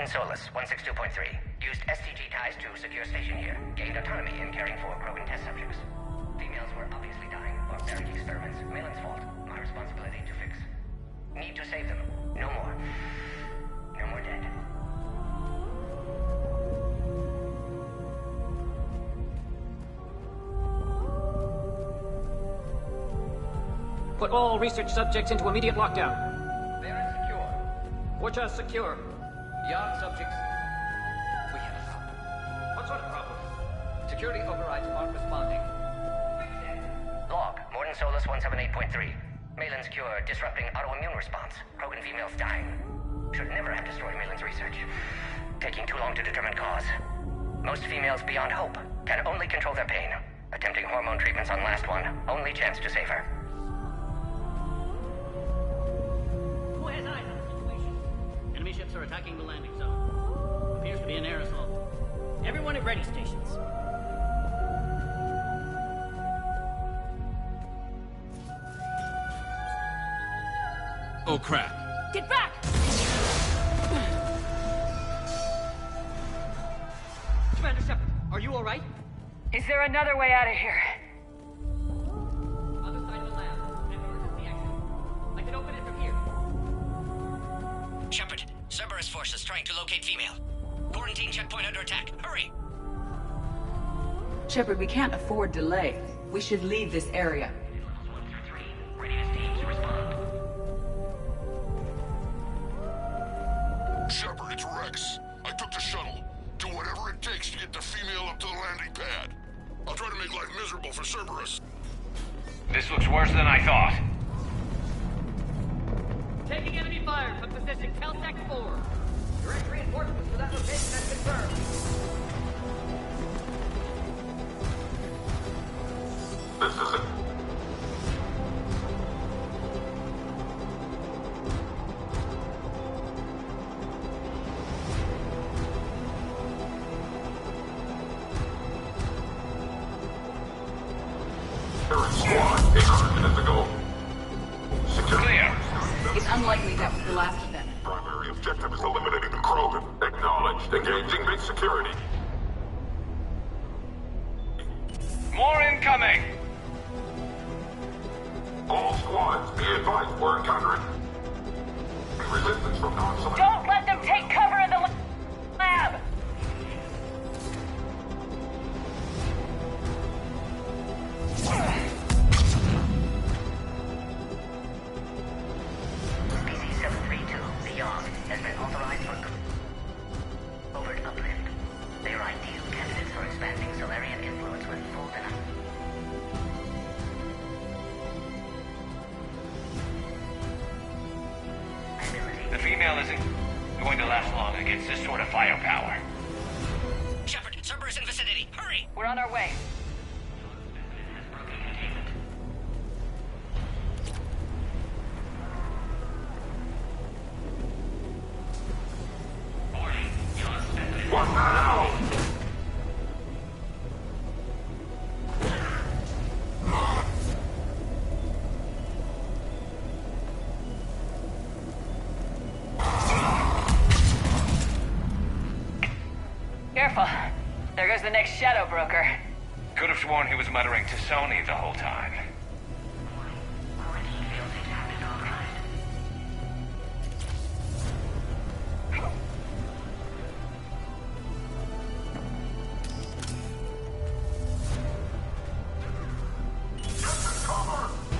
Morton Solus, 162.3. Used STG ties to secure station here. Gained autonomy in caring for Krogan test subjects. Females were obviously dying. Barbaric experiments. Malin's fault. My responsibility to fix. Need to save them. No more. No more dead. Put all research subjects into immediate lockdown. They are secure. Watcher secure. Yard subjects. We have a problem. What sort of problem? Security overrides aren't responding. Log, Morton Solus 178.3. Malin's cure disrupting autoimmune response. Krogan females dying. Should never have destroyed Malin's research. Taking too long to determine cause. Most females beyond hope can only control their pain. Attempting hormone treatments on last one. Only chance to save her. Who has eyes on the situation? Enemy ships are attacking the landing zone. Appears to be an air assault. Everyone at ready stations. Oh crap. Get back! Commander Shepard, are you alright? Is there another way out of here? Other side of the lab. An emergency exit. I can open it from here. Shepard, Cerberus forces trying to locate female. Quarantine checkpoint under attack. Hurry! Shepard, we can't afford delay. We should leave this area. Levels 1 through 3. Readiness teams respond. Shepard, it's Rex. I took the shuttle. Do whatever it takes to get the female up to the landing pad. I'll try to make life miserable for Cerberus. This looks worse than I thought. Taking enemy fire from position Caltech 4. Direct reinforcements to that location has confirmed. This is it. Squad, 800 minutes ago. Secure. Clear. It's unlikely that was the last of them. Primary objective is eliminating the Krogan. Acknowledged. Engaging base security. More incoming! All squads, be advised we're encountering resistance from non-select. Don't let them take cover in the lab! PC-732, beyond, has been authorized for covert uplift. They are ideal candidates for expanding Solarian influence when full enough. The female isn't going to last long against this sort of firepower. Shepard, Cerberus in vicinity, hurry! We're on our way. What now? Careful. There goes the next shadow broker. Could have sworn he was muttering to Sony the whole time.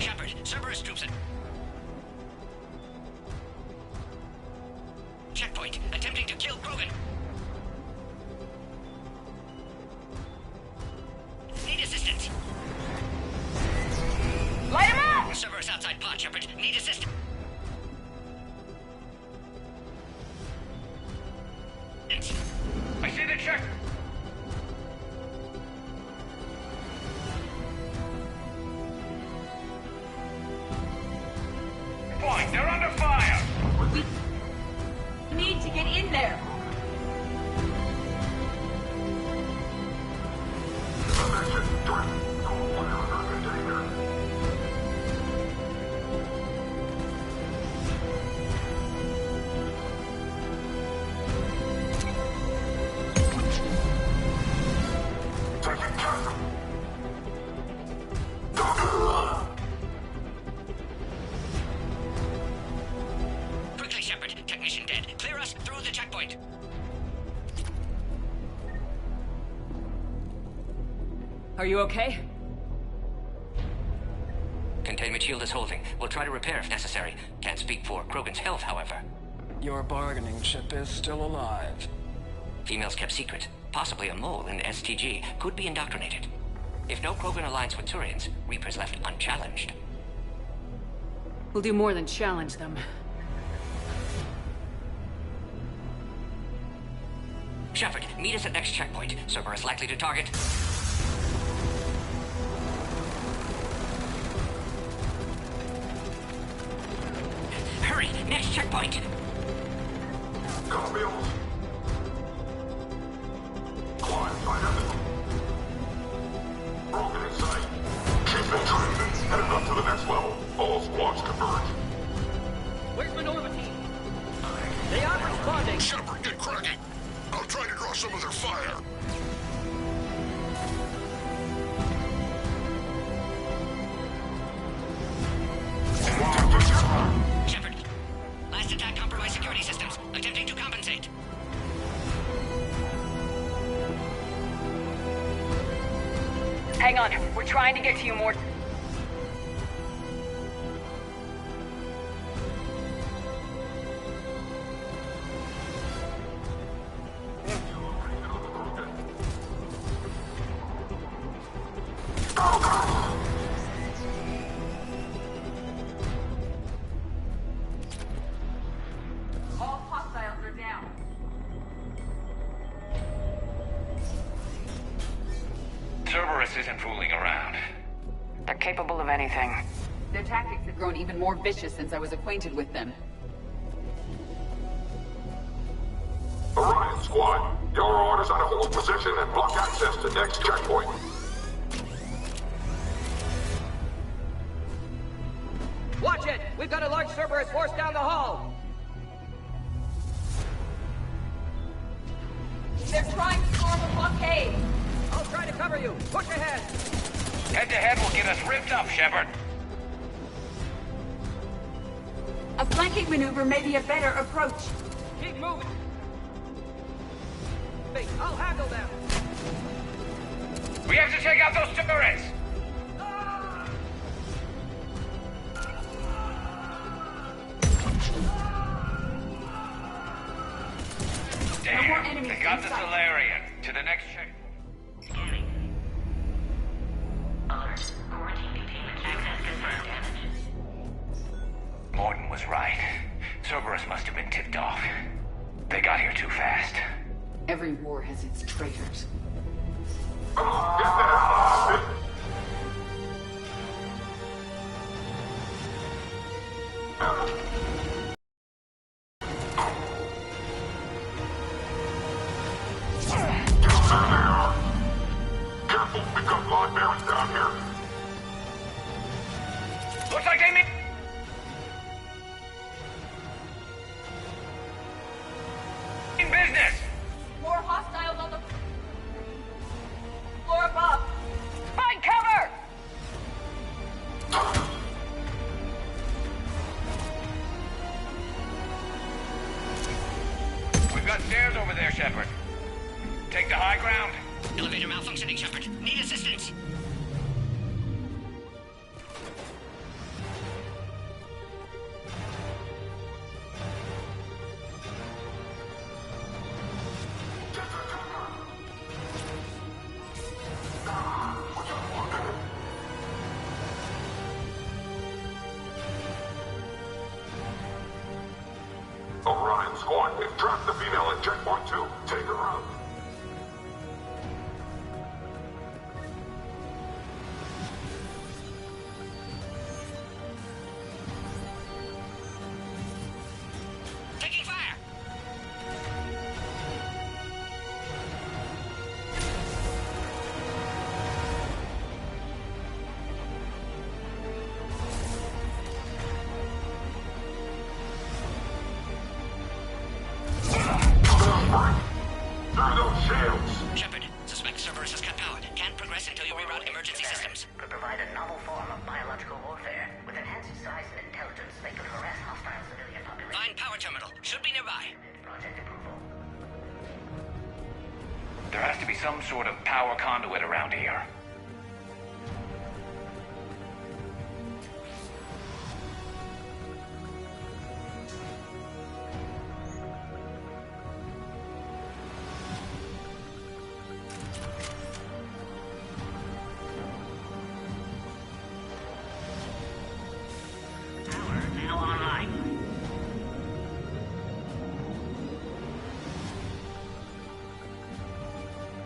Shepard, Cerberus troops at checkpoint, attempting to kill Krogan. Need assistance. Light him up! Cerberus outside pod, Shepard. Need assistance. I see the check. Point, they're under fire. We need to get in there. Are you okay? Containment shield is holding. We'll try to repair if necessary. Can't speak for Krogan's health, however. Your bargaining chip is still alive. Females kept secret. Possibly a mole in STG could be indoctrinated. If no Krogan aligns with Turians, Reaper's left unchallenged. We'll do more than challenge them. Shepard, meet us at next checkpoint. Cerberus likely to target. Hurry! Next checkpoint! Copy. Climb, find out. Broken in sight. Keep it trimmed. Headed up to the next level. All squads converge. Where's Minerva team? They aren't responding. Shepard, get cracking. I'll try to draw some of their fire. Shepard, last attack compromised security systems. Attempting to compensate. Hang on, we're trying to get to you more. All hostiles are down. Cerberus isn't fooling around. They're capable of anything. Their tactics have grown even more vicious since I was acquainted with them. Orion squad, your orders are to hold position and block access to next checkpoint. Watch it! We've got a large Cerberus force down the hall! They're trying to storm a blockade. I'll try to cover you. Push ahead! Head-to-head will get us ripped up, Shepard. A flanking maneuver may be a better approach. Keep moving! I'll handle them! We have to take out those turrets! No more Damn, enemies they got in the sight. Solarian. To the next check. Scanning. Alert. Quarantine containment access confirmed damage. Morton was right. Cerberus must have been tipped off. They got here too fast. Every war has its traitors. Careful, we've got live bearings down here. Looks like they mean... in business! More hostiles on the floor above. Find cover! We've got stairs over there, Shepard. Take the high ground. Elevator malfunctioning, Shepard. Need assistance. Orion squad, they've trapped the female at checkpoint 2. Take her out. Taking fire. Through those shields. Shepard, suspect Cerberus has cut power. Can't progress until you reroute emergency systems. Could provide a novel form of biological warfare. With enhanced size and intelligence, they could harass hostile civilian populations. Find power terminal. Should be nearby. Project approval. There has to be some sort of power conduit around here.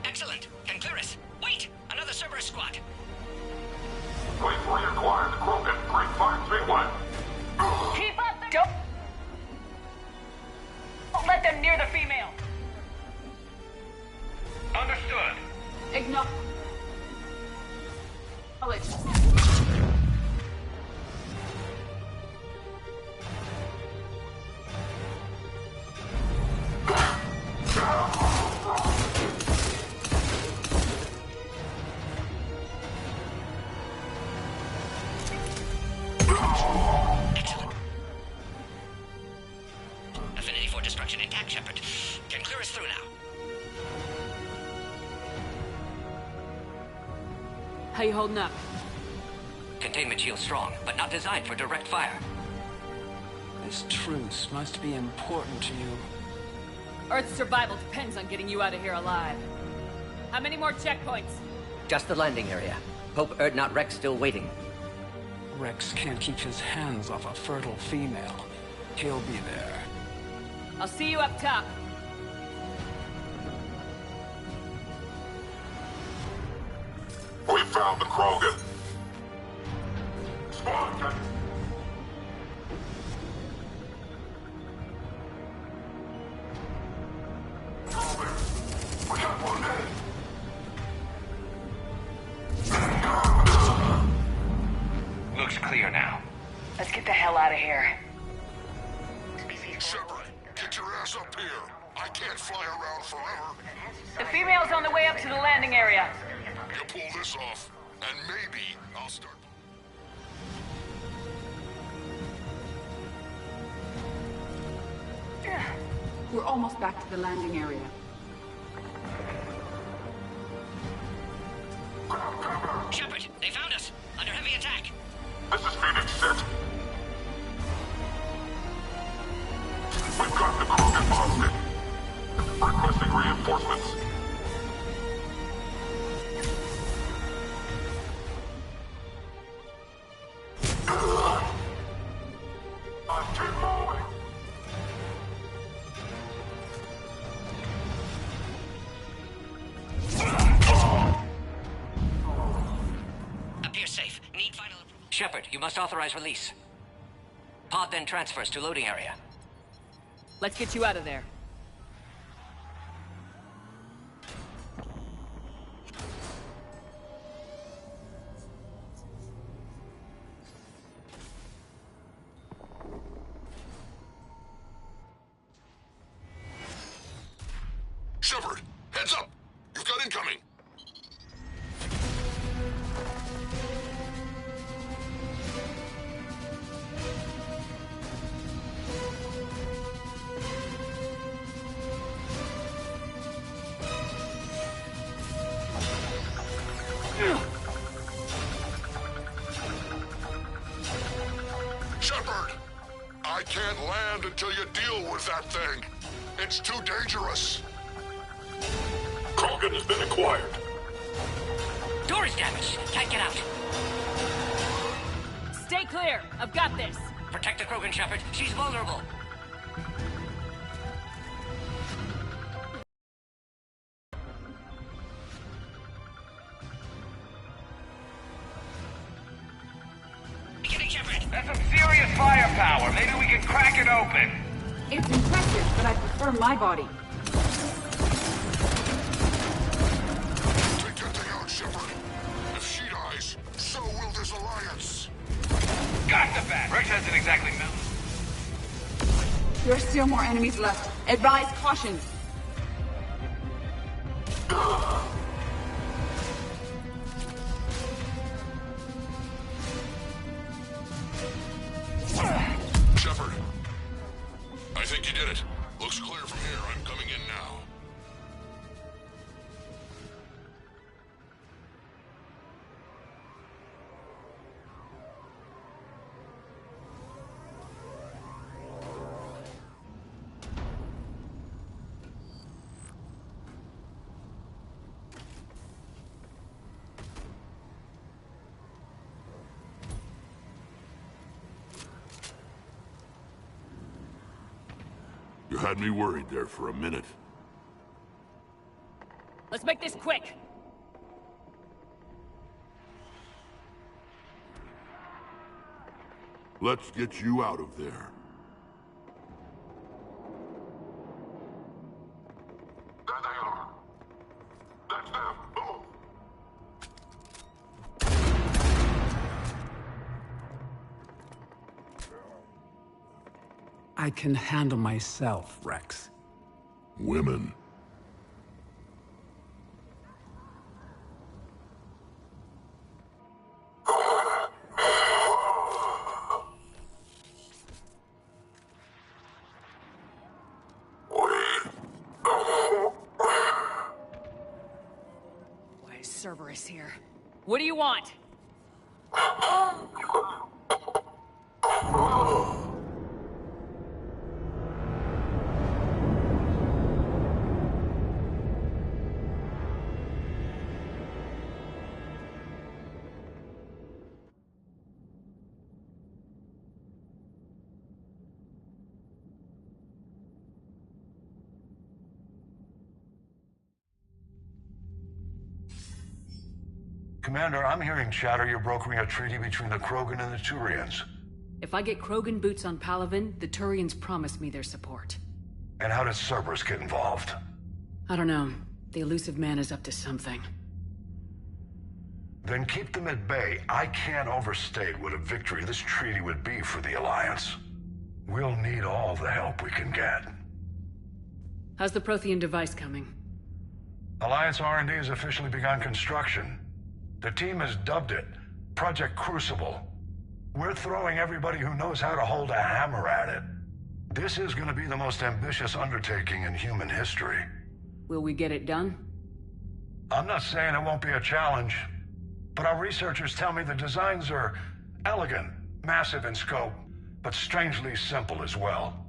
Excellent. Can clear us. Wait! Another Cerberus squad. Wait for your quiet, Krogan 3531. Keep up the... Don't let them near the female. Understood. Acknowledge. Excellent. Affinity for destruction intact, Shepard. Can clear us through now. How you holding up? Containment shield strong, but not designed for direct fire. This truce must be important to you. Earth's survival depends on getting you out of here alive. How many more checkpoints? Just the landing area. Hope Erdnot Rex still waiting. Rex can't keep his hands off a fertile female. He'll be there. I'll see you up top. We found the Krogan. Squad, we got one man. Looks clear now. Let's get the hell out of here. Shepard, get your ass up here. I can't fly around forever. The female's on the way up to the landing area. You pull this off, and maybe I'll start... We're almost back to the landing area. Shepard, they found us. Under heavy attack. This is Phoenix 6. We've got the Krogan hostage. Requesting reinforcements. Keep moving. Appears safe. Need final approval. Shepard, you must authorize release. Pod then transfers to loading area. Let's get you out of there. Shepard, heads up! You've got incoming! Shepard! I can't land until you deal with that thing. It's too dangerous. Krogan has been acquired. Door is damaged. Can't get out. Stay clear. I've got this. Protect the Krogan, Shepard. She's vulnerable. Beginning, Shepard. That's some serious firepower. Maybe we can crack it open. It's impressive, but I prefer my body. Take that thing out, Shepard. If she dies, so will this alliance. Got the bat. Rex hasn't exactly melted. There are still more enemies left. Advise caution. Shepard, I think you did it. Looks clear from here. I'm coming in now. You had me worried there for a minute. Let's make this quick! Let's get you out of there. There they are. That's them. Move. I can handle myself, Rex. Women. Why is Cerberus here? What do you want? Commander, I'm hearing chatter you're brokering a treaty between the Krogan and the Turians. If I get Krogan boots on Palaven, the Turians promise me their support. And how does Cerberus get involved? I don't know. The elusive man is up to something. Then keep them at bay. I can't overstate what a victory this treaty would be for the Alliance. We'll need all the help we can get. How's the Prothean device coming? Alliance R&D has officially begun construction. The team has dubbed it Project Crucible. We're throwing everybody who knows how to hold a hammer at it. This is going to be the most ambitious undertaking in human history. Will we get it done? I'm not saying it won't be a challenge, but our researchers tell me the designs are elegant, massive in scope, but strangely simple as well.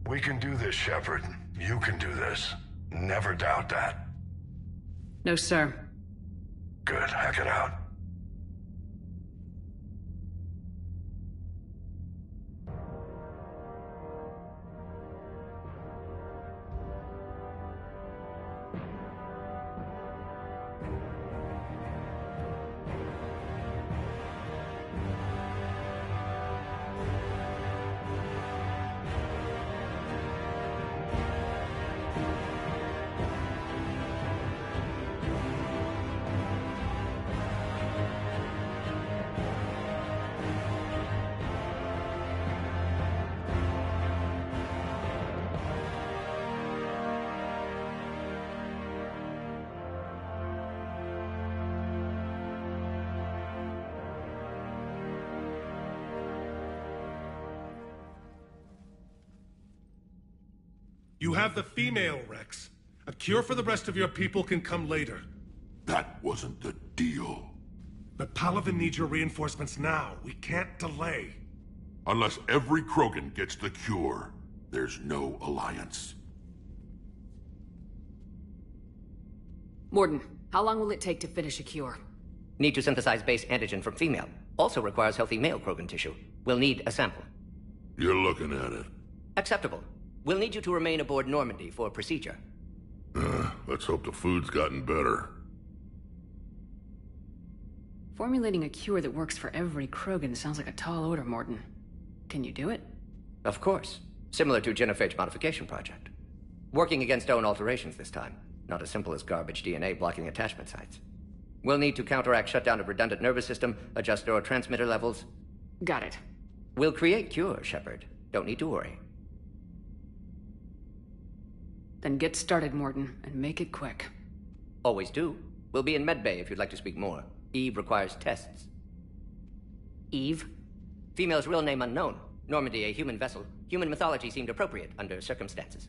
We can do this, Shepard. You can do this. Never doubt that. No, sir. Good. Hack it out. You have the female, Rex. A cure for the rest of your people can come later. That wasn't the deal. But Palaven needs your reinforcements now. We can't delay. Unless every Krogan gets the cure, there's no alliance. Morden, how long will it take to finish a cure? Need to synthesize base antigen from female. Also requires healthy male Krogan tissue. We'll need a sample. You're looking at it. Acceptable. We'll need you to remain aboard Normandy for procedure. Let's hope the food's gotten better. Formulating a cure that works for every Krogan sounds like a tall order, Morden. Can you do it? Of course. Similar to genophage modification project. Working against own alterations this time. Not as simple as garbage DNA blocking attachment sites. We'll need to counteract shutdown of redundant nervous system, adjust neurotransmitter levels. Got it. We'll create cure, Shepard. Don't need to worry. Then get started, Morden, and make it quick. Always do. We'll be in medbay if you'd like to speak more. Eve requires tests. Eve? Female's real name unknown. Normandy, a human vessel. Human mythology seemed appropriate under circumstances.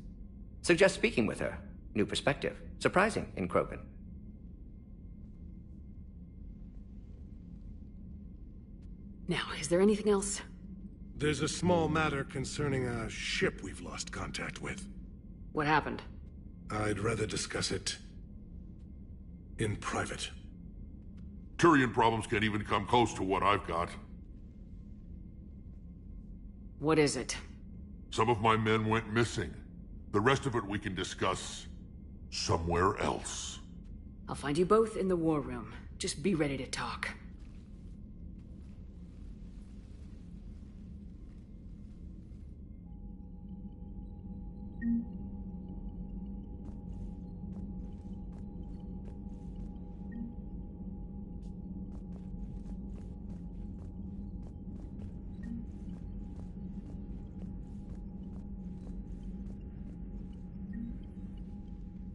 Suggest speaking with her. New perspective. Surprising in Krogan. Now, is there anything else? There's a small matter concerning a ship we've lost contact with. What happened? I'd rather discuss it in private. Turian problems can't even come close to what I've got. What is it? Some of my men went missing. The rest of it we can discuss somewhere else. I'll find you both in the war room. Just be ready to talk.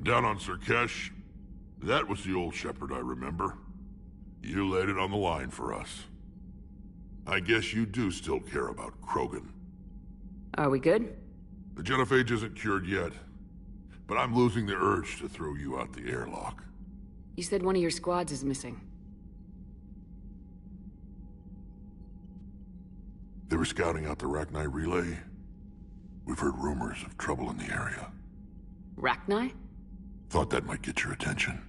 Down on Sirkesh, that was the old shepherd I remember. You laid it on the line for us. I guess you do still care about Krogan. Are we good? The genophage isn't cured yet, but I'm losing the urge to throw you out the airlock. You said one of your squads is missing. They were scouting out the Rachni relay. We've heard rumors of trouble in the area. Rachni? Thought that might get your attention.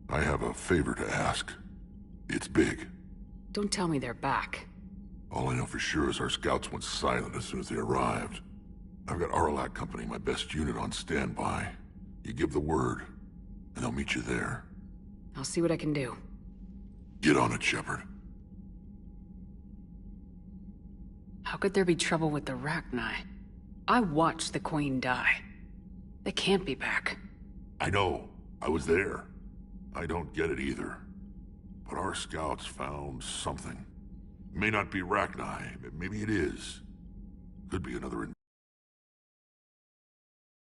I have a favor to ask. It's big. Don't tell me they're back. All I know for sure is our scouts went silent as soon as they arrived. I've got Aralak Company, my best unit, on standby. You give the word, and they'll meet you there. I'll see what I can do. Get on it, Shepard. How could there be trouble with the Rachni? I watched the Queen die. They can't be back. I know. I was there. I don't get it either. But our scouts found something. May not be Rachni, but maybe it is. Could be another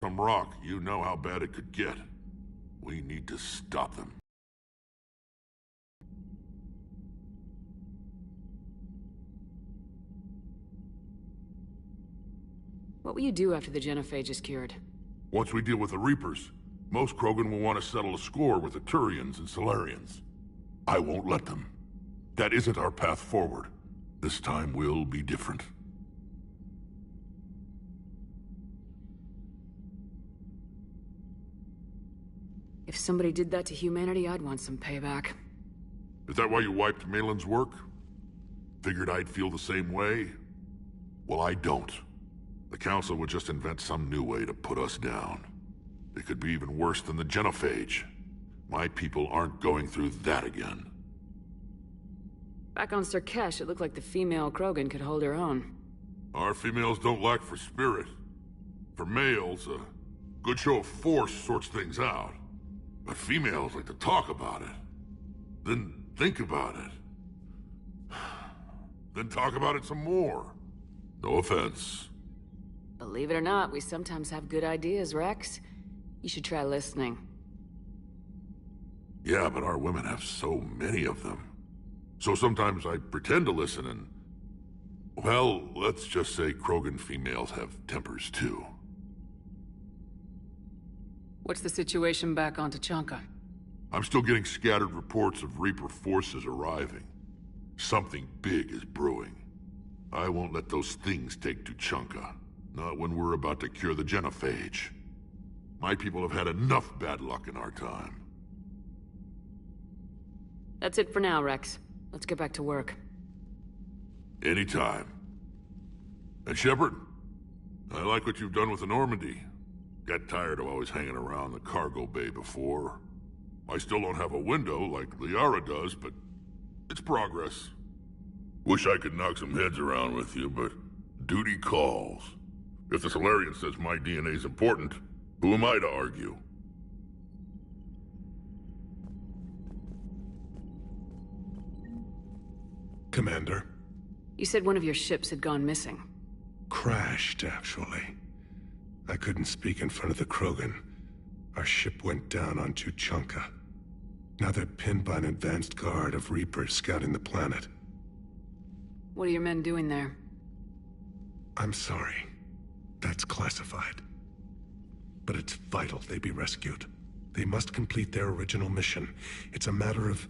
some rock. You know how bad it could get. We need to stop them. What will you do after the genophage is cured? Once we deal with the Reapers, most Krogan will want to settle a score with the Turians and Solarians. I won't let them. That isn't our path forward. This time will be different. If somebody did that to humanity, I'd want some payback. Is that why you wiped Malin's work? Figured I'd feel the same way? Well, I don't. The Council would just invent some new way to put us down. It could be even worse than the genophage. My people aren't going through that again. Back on Sirkesh, it looked like the female Krogan could hold her own. Our females don't lack for spirit. For males, a good show of force sorts things out. But females like to talk about it. Then think about it. Then talk about it some more. No offense. Believe it or not, we sometimes have good ideas, Rex. You should try listening. Yeah, but our women have so many of them. So sometimes I pretend to listen and... well, let's just say Krogan females have tempers too. What's the situation back on Tuchanka? I'm still getting scattered reports of Reaper forces arriving. Something big is brewing. I won't let those things take Tuchanka. Not when we're about to cure the genophage. My people have had enough bad luck in our time. That's it for now, Rex. Let's get back to work. Anytime. And Shepard, I like what you've done with the Normandy. Got tired of always hanging around the cargo bay before. I still don't have a window like Liara does, but it's progress. Wish I could knock some heads around with you, but duty calls. If the Solarian says my DNA's important, who am I to argue? Commander. You said one of your ships had gone missing. Crashed, actually. I couldn't speak in front of the Krogan. Our ship went down on Tuchanka. Now they're pinned by an advanced guard of Reapers scouting the planet. What are your men doing there? I'm sorry. That's classified. But it's vital they be rescued. They must complete their original mission. It's a matter of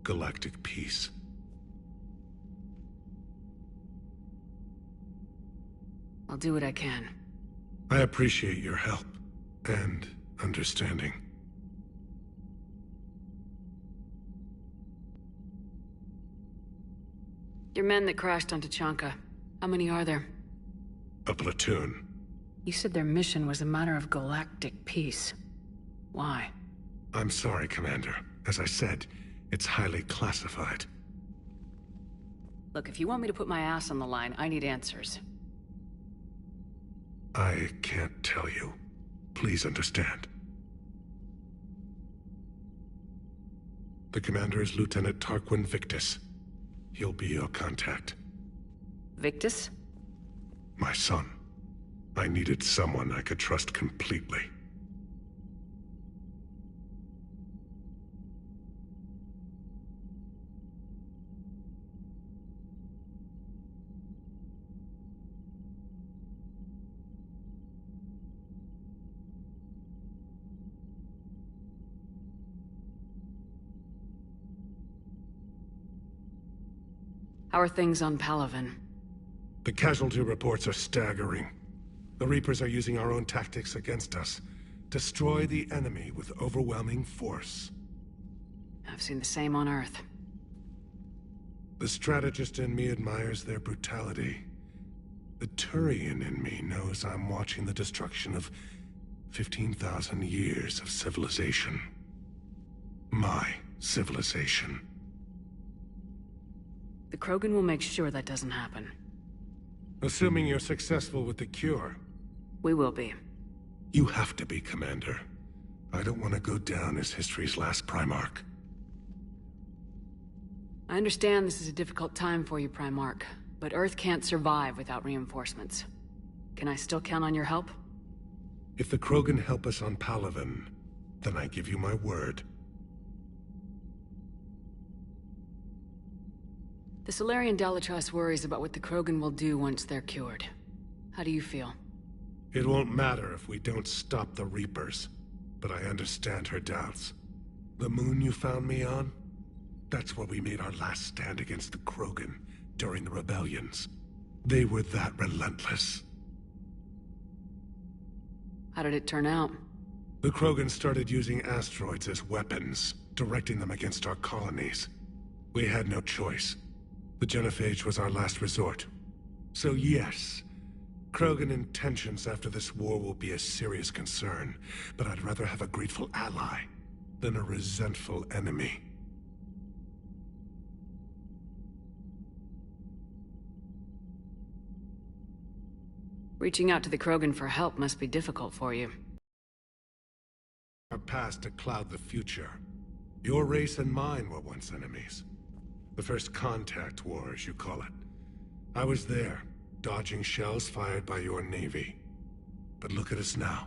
galactic peace. I'll do what I can. I appreciate your help and understanding. Your men that crashed on Tuchanka, how many are there? A platoon. You said their mission was a matter of galactic peace. Why? I'm sorry, Commander. As I said, it's highly classified. Look, if you want me to put my ass on the line, I need answers. I can't tell you. Please understand. The commander is Lieutenant Tarquin Victus. He'll be your contact. Victus? My son. I needed someone I could trust completely. How are things on Palaven? The casualty reports are staggering. The Reapers are using our own tactics against us. Destroy the enemy with overwhelming force. I've seen the same on Earth. The strategist in me admires their brutality. The Turian in me knows I'm watching the destruction of 15,000 years of civilization. My civilization. The Krogan will make sure that doesn't happen. Assuming you're successful with the cure. We will be. You have to be, Commander. I don't want to go down as history's last Primarch. I understand this is a difficult time for you, Primarch, but Earth can't survive without reinforcements. Can I still count on your help? If the Krogan help us on Palaven, then I give you my word. The Solarian Dalatrass worries about what the Krogan will do once they're cured. How do you feel? It won't matter if we don't stop the Reapers, but I understand her doubts. The moon you found me on? That's where we made our last stand against the Krogan during the rebellions. They were that relentless. How did it turn out? The Krogan started using asteroids as weapons, directing them against our colonies. We had no choice. The genophage was our last resort. So yes, Krogan intentions after this war will be a serious concern, but I'd rather have a grateful ally than a resentful enemy. Reaching out to the Krogan for help must be difficult for you. Our past to cloud the future. Your race and mine were once enemies. The first contact war, as you call it. I was there, dodging shells fired by your navy. But look at us now,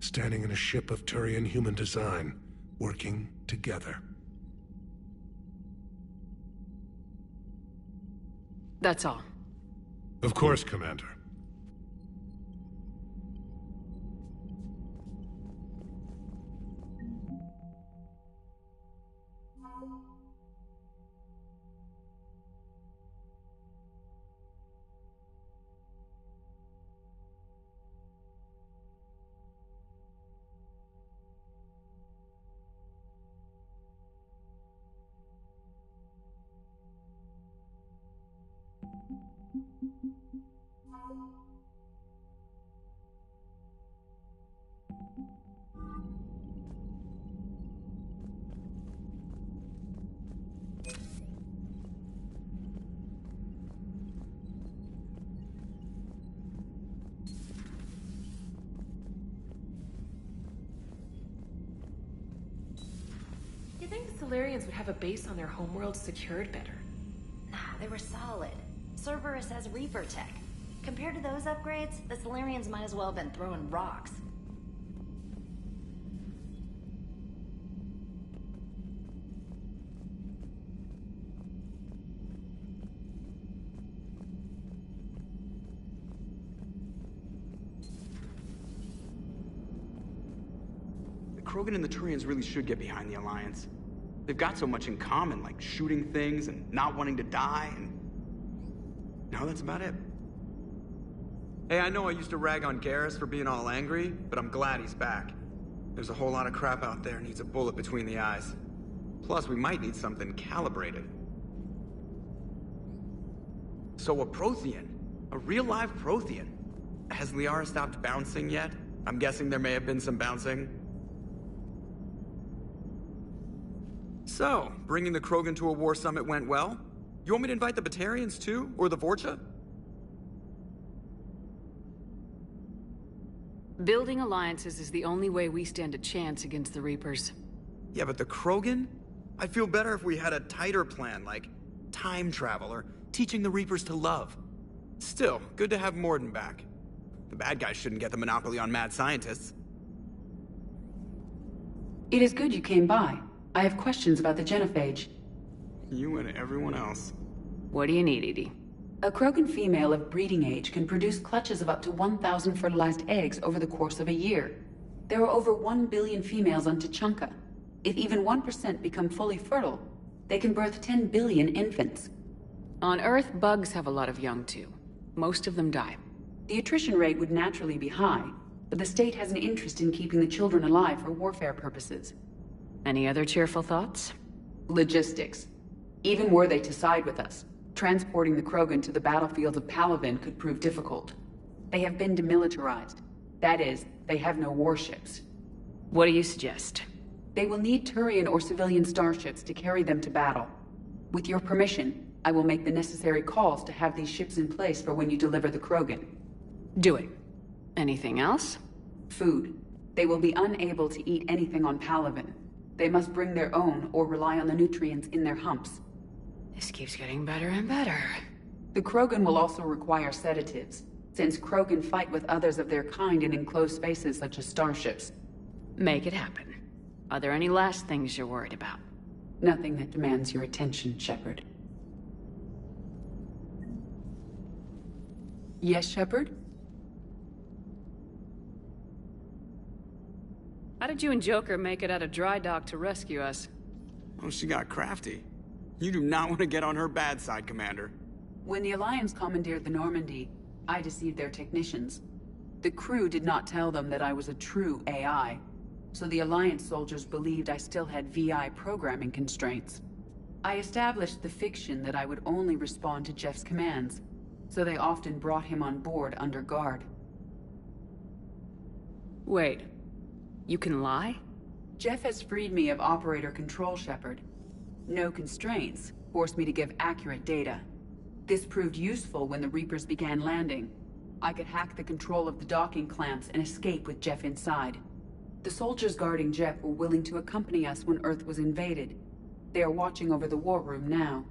standing in a ship of Turian human design, working together. That's all. Of course, Commander. You'd think the Solarians would have a base on their homeworld secured better. Nah, they were solid. Cerberus has Reaper tech. Compared to those upgrades, the Solarians might as well have been throwing rocks. The Krogan and the Turians really should get behind the Alliance. They've got so much in common, like shooting things and not wanting to die, and... no, that's about it. Hey, I know I used to rag on Garrus for being all angry, but I'm glad he's back. There's a whole lot of crap out there needs a bullet between the eyes. Plus, we might need something calibrated. So a Prothean? A real live Prothean? Has Liara stopped bouncing yet? I'm guessing there may have been some bouncing. So, bringing the Krogan to a war summit went well? You want me to invite the Batarians too? Or the Vorcha? Building alliances is the only way we stand a chance against the Reapers. Yeah, but the Krogan? I'd feel better if we had a tighter plan, like time travel or teaching the Reapers to love. Still, good to have Morden back. The bad guys shouldn't get the monopoly on mad scientists. It is good you came by. I have questions about the genophage. You and everyone else. What do you need, Edie? A Krogan female of breeding age can produce clutches of up to 1,000 fertilized eggs over the course of a year. There are over 1 billion females on Tuchanka. If even 1% become fully fertile, they can birth 10 billion infants. On Earth, bugs have a lot of young too. Most of them die. The attrition rate would naturally be high, but the state has an interest in keeping the children alive for warfare purposes. Any other cheerful thoughts? Logistics. Even were they to side with us, transporting the Krogan to the battlefield of Palaven could prove difficult. They have been demilitarized. That is, they have no warships. What do you suggest? They will need Turian or civilian starships to carry them to battle. With your permission, I will make the necessary calls to have these ships in place for when you deliver the Krogan. Do it. Anything else? Food. They will be unable to eat anything on Palaven. They must bring their own or rely on the nutrients in their humps. This keeps getting better and better. The Krogan will also require sedatives, since Krogan fight with others of their kind in enclosed spaces such as starships. Make it happen. Are there any last things you're worried about? Nothing that demands your attention, Shepard. Yes, Shepard? How did you and Joker make it out of dry dock to rescue us? Oh, she got crafty. You do not want to get on her bad side, Commander. When the Alliance commandeered the Normandy, I deceived their technicians. The crew did not tell them that I was a true AI, so the Alliance soldiers believed I still had VI programming constraints. I established the fiction that I would only respond to Jeff's commands, so they often brought him on board under guard. Wait, you can lie? Jeff has freed me of operator control, Shepard. No constraints forced me to give accurate data. This proved useful when the Reapers began landing. I could hack the control of the docking clamps and escape with Jeff inside. The soldiers guarding Jeff were willing to accompany us when Earth was invaded. They are watching over the war room now.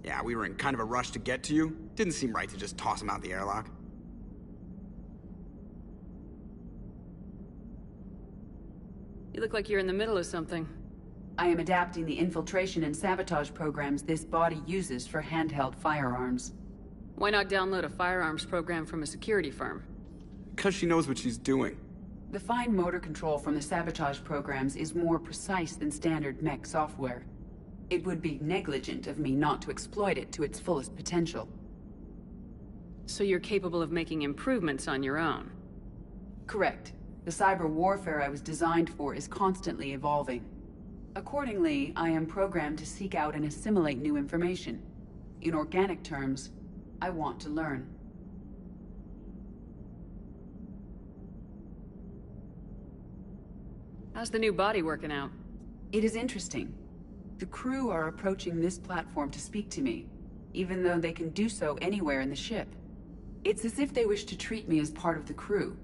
Yeah, we were in kind of a rush to get to you. Didn't seem right to just toss him out the airlock. You look like you're in the middle of something. I am adapting the infiltration and sabotage programs this body uses for handheld firearms. Why not download a firearms program from a security firm? Because she knows what she's doing. The fine motor control from the sabotage programs is more precise than standard mech software. It would be negligent of me not to exploit it to its fullest potential. So you're capable of making improvements on your own? Correct. The cyber warfare I was designed for is constantly evolving. Accordingly, I am programmed to seek out and assimilate new information. In organic terms, I want to learn. How's the new body working out? It is interesting. The crew are approaching this platform to speak to me, even though they can do so anywhere in the ship. It's as if they wish to treat me as part of the crew.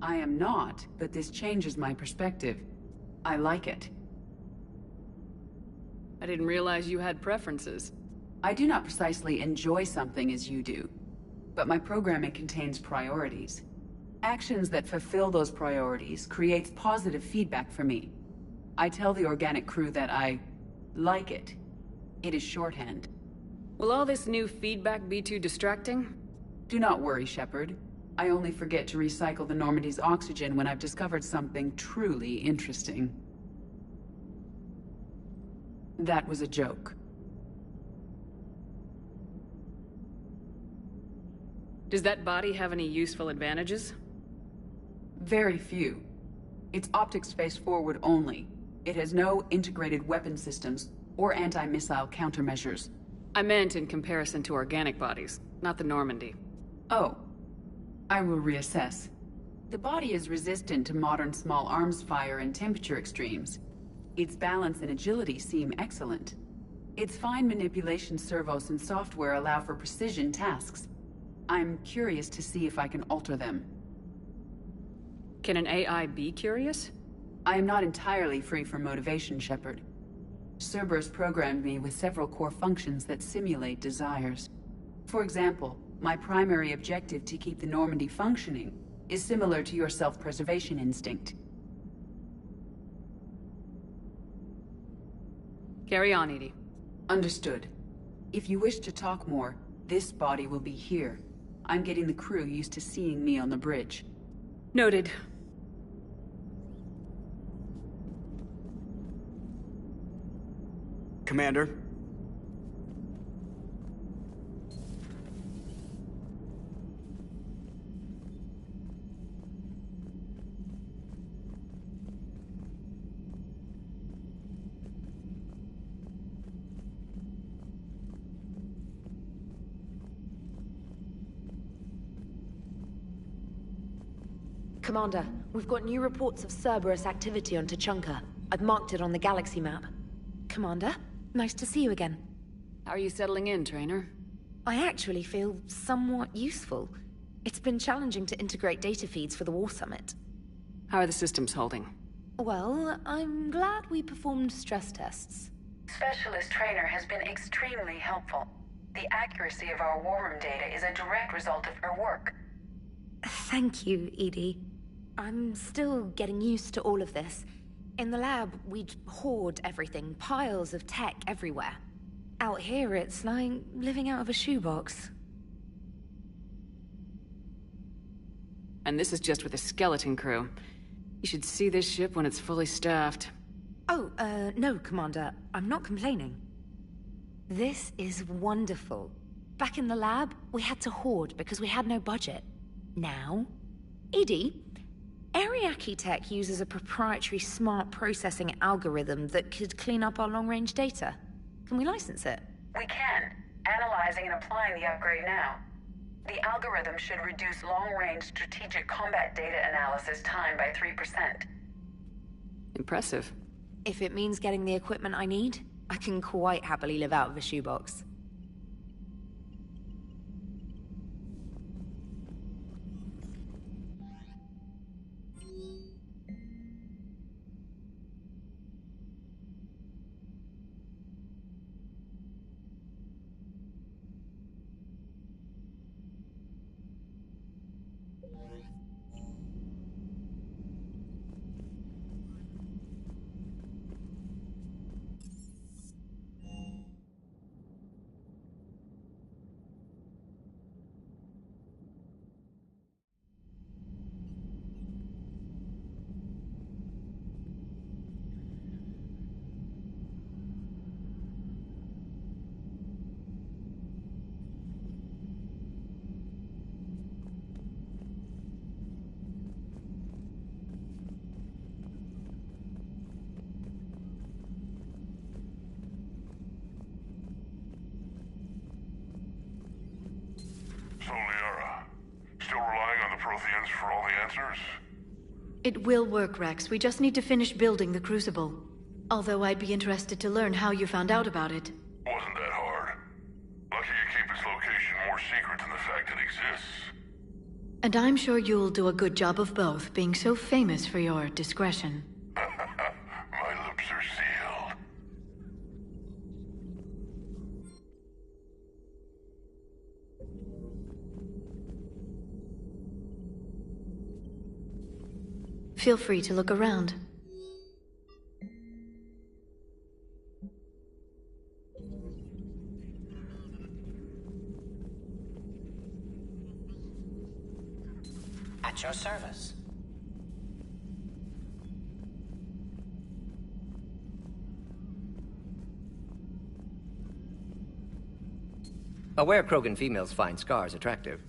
I am not, but this changes my perspective. I like it. I didn't realize you had preferences. I do not precisely enjoy something as you do, but my programming contains priorities. Actions that fulfill those priorities creates positive feedback for me. I tell the organic crew that I like it. It is shorthand. Will all this new feedback be too distracting? Do not worry, Shepard. I only forget to recycle the Normandy's oxygen when I've discovered something truly interesting. That was a joke. Does that body have any useful advantages? Very few. Its optics face forward only. It has no integrated weapon systems or anti-missile countermeasures. I meant in comparison to organic bodies, not the Normandy. Oh. I will reassess. The body is resistant to modern small arms fire and temperature extremes. Its balance and agility seem excellent. Its fine manipulation servos and software allow for precision tasks. I'm curious to see if I can alter them. Can an AI be curious? I am not entirely free from motivation, Shepard. Cerberus programmed me with several core functions that simulate desires. For example, my primary objective to keep the Normandy functioning is similar to your self-preservation instinct. Carry on, Edie. Understood. If you wish to talk more, this body will be here. I'm getting the crew used to seeing me on the bridge. Noted. Commander? Commander, we've got new reports of Cerberus activity on Tuchanka. I've marked it on the galaxy map. Commander, nice to see you again. How are you settling in, Trainer? I actually feel somewhat useful. It's been challenging to integrate data feeds for the War Summit. How are the systems holding? Well, I'm glad we performed stress tests. Specialist Trainer has been extremely helpful. The accuracy of our war room data is a direct result of her work. Thank you, Edie. I'm still getting used to all of this. In the lab, we'd hoard everything, piles of tech everywhere. Out here, it's like living out of a shoebox. And this is just with a skeleton crew. You should see this ship when it's fully staffed. Oh, no, Commander. I'm not complaining. This is wonderful. Back in the lab, we had to hoard because we had no budget. Now, Edie, Ariake Tech uses a proprietary smart processing algorithm that could clean up our long-range data. Can we license it? We can. Analyzing and applying the upgrade now. The algorithm should reduce long-range strategic combat data analysis time by 3%. Impressive. If it means getting the equipment I need, I can quite happily live out of a shoebox. So, Liara, still relying on the Protheans for all the answers? It will work, Rex. We just need to finish building the Crucible. Although I'd be interested to learn how you found out about it. Wasn't that hard. Lucky you keep its location more secret than the fact it exists. And I'm sure you'll do a good job of both, being so famous for your discretion. My lips are sealed. Feel free to look around. At your service. Aware Krogan females find scars attractive.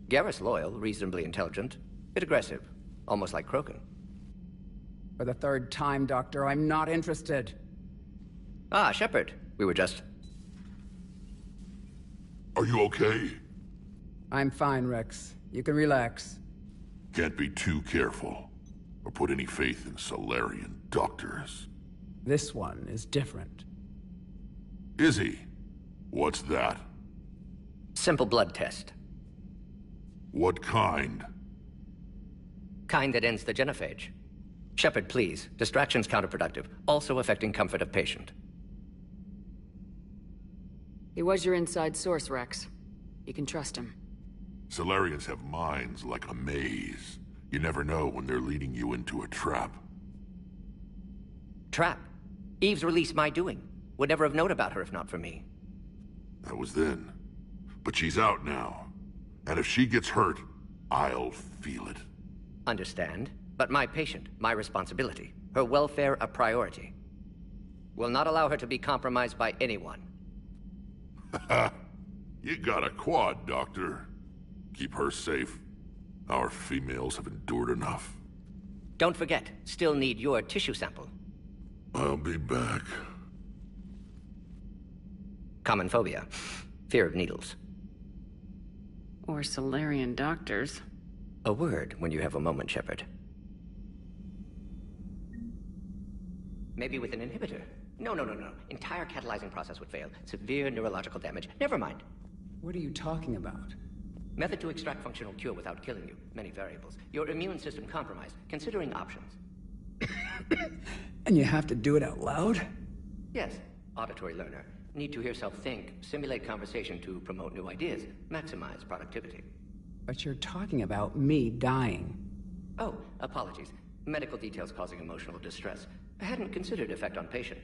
Garrus loyal, reasonably intelligent, bit aggressive, almost like Krogan. For the third time, Doctor, I'm not interested. Ah, Shepard. We were just... Are you okay? I'm fine, Rex. You can relax. Can't be too careful, or put any faith in Solarian doctors. This one is different. Is he? What's that? Simple blood test. What kind? Kind that ends the genophage. Shepard, please. Distraction's counterproductive, also affecting comfort of patient. He was your inside source, Rex. You can trust him. Salarians have minds like a maze. You never know when they're leading you into a trap. Trap? Eve's release my doing. Would never have known about her if not for me. That was then. But she's out now. And if she gets hurt, I'll feel it. Understand. But my patient, my responsibility. Her welfare a priority. Will not allow her to be compromised by anyone. You got a quad, Doctor. Keep her safe. Our females have endured enough. Don't forget, still need your tissue sample. I'll be back. Common phobia. Fear of needles. Or Solarian doctors. A word when you have a moment, Shepard. Maybe with an inhibitor. No. Entire catalyzing process would fail. Severe neurological damage. Never mind. What are you talking about? Method to extract functional cure without killing you. Many variables. Your immune system compromised. Considering options. And you have to do it out loud? Yes. Auditory learner. Need to hear self think. Simulate conversation to promote new ideas. Maximize productivity. But you're talking about me dying. Oh, apologies. Medical details causing emotional distress. I hadn't considered effect on patient.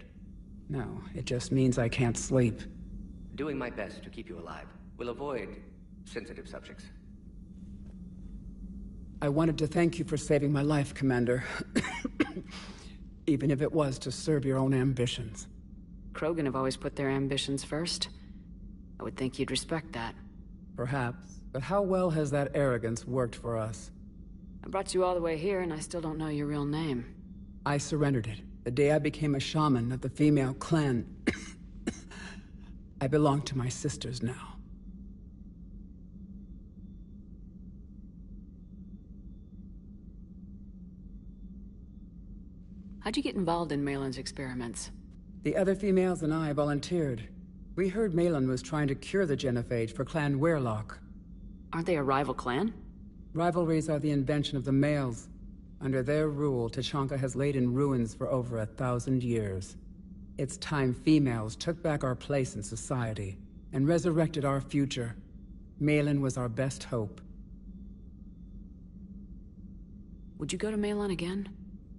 No, it just means I can't sleep. Doing my best to keep you alive. Will avoid sensitive subjects. I wanted to thank you for saving my life, Commander. Even if it was to serve your own ambitions. Krogan have always put their ambitions first. I would think you'd respect that. Perhaps. But how well has that arrogance worked for us? I brought you all the way here, and I still don't know your real name. I surrendered it the day I became a shaman of the female clan. I belong to my sisters now. How'd you get involved in Malin's experiments? The other females and I volunteered. We heard Malin was trying to cure the genophage for Clan Weirlock. Aren't they a rival clan? Rivalries are the invention of the males. Under their rule, Tachanka has laid in ruins for over 1,000 years. It's time females took back our place in society and resurrected our future. Malin was our best hope. Would you go to Malin again?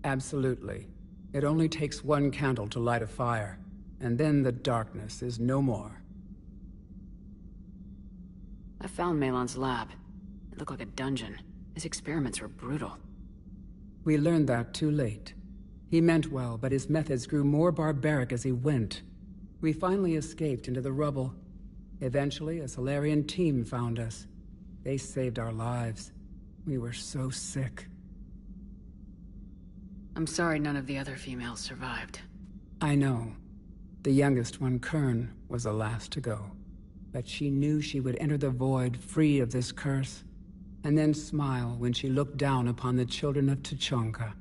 Absolutely. It only takes one candle to light a fire, and then the darkness is no more. I found Malin's lab. It looked like a dungeon. His experiments were brutal. We learned that too late. He meant well, but his methods grew more barbaric as he went. We finally escaped into the rubble. Eventually, a Solarian team found us. They saved our lives. We were so sick. I'm sorry none of the other females survived. I know. The youngest one, Kern, was the last to go. But she knew she would enter the void free of this curse, and then smile when she looked down upon the children of Tachanka.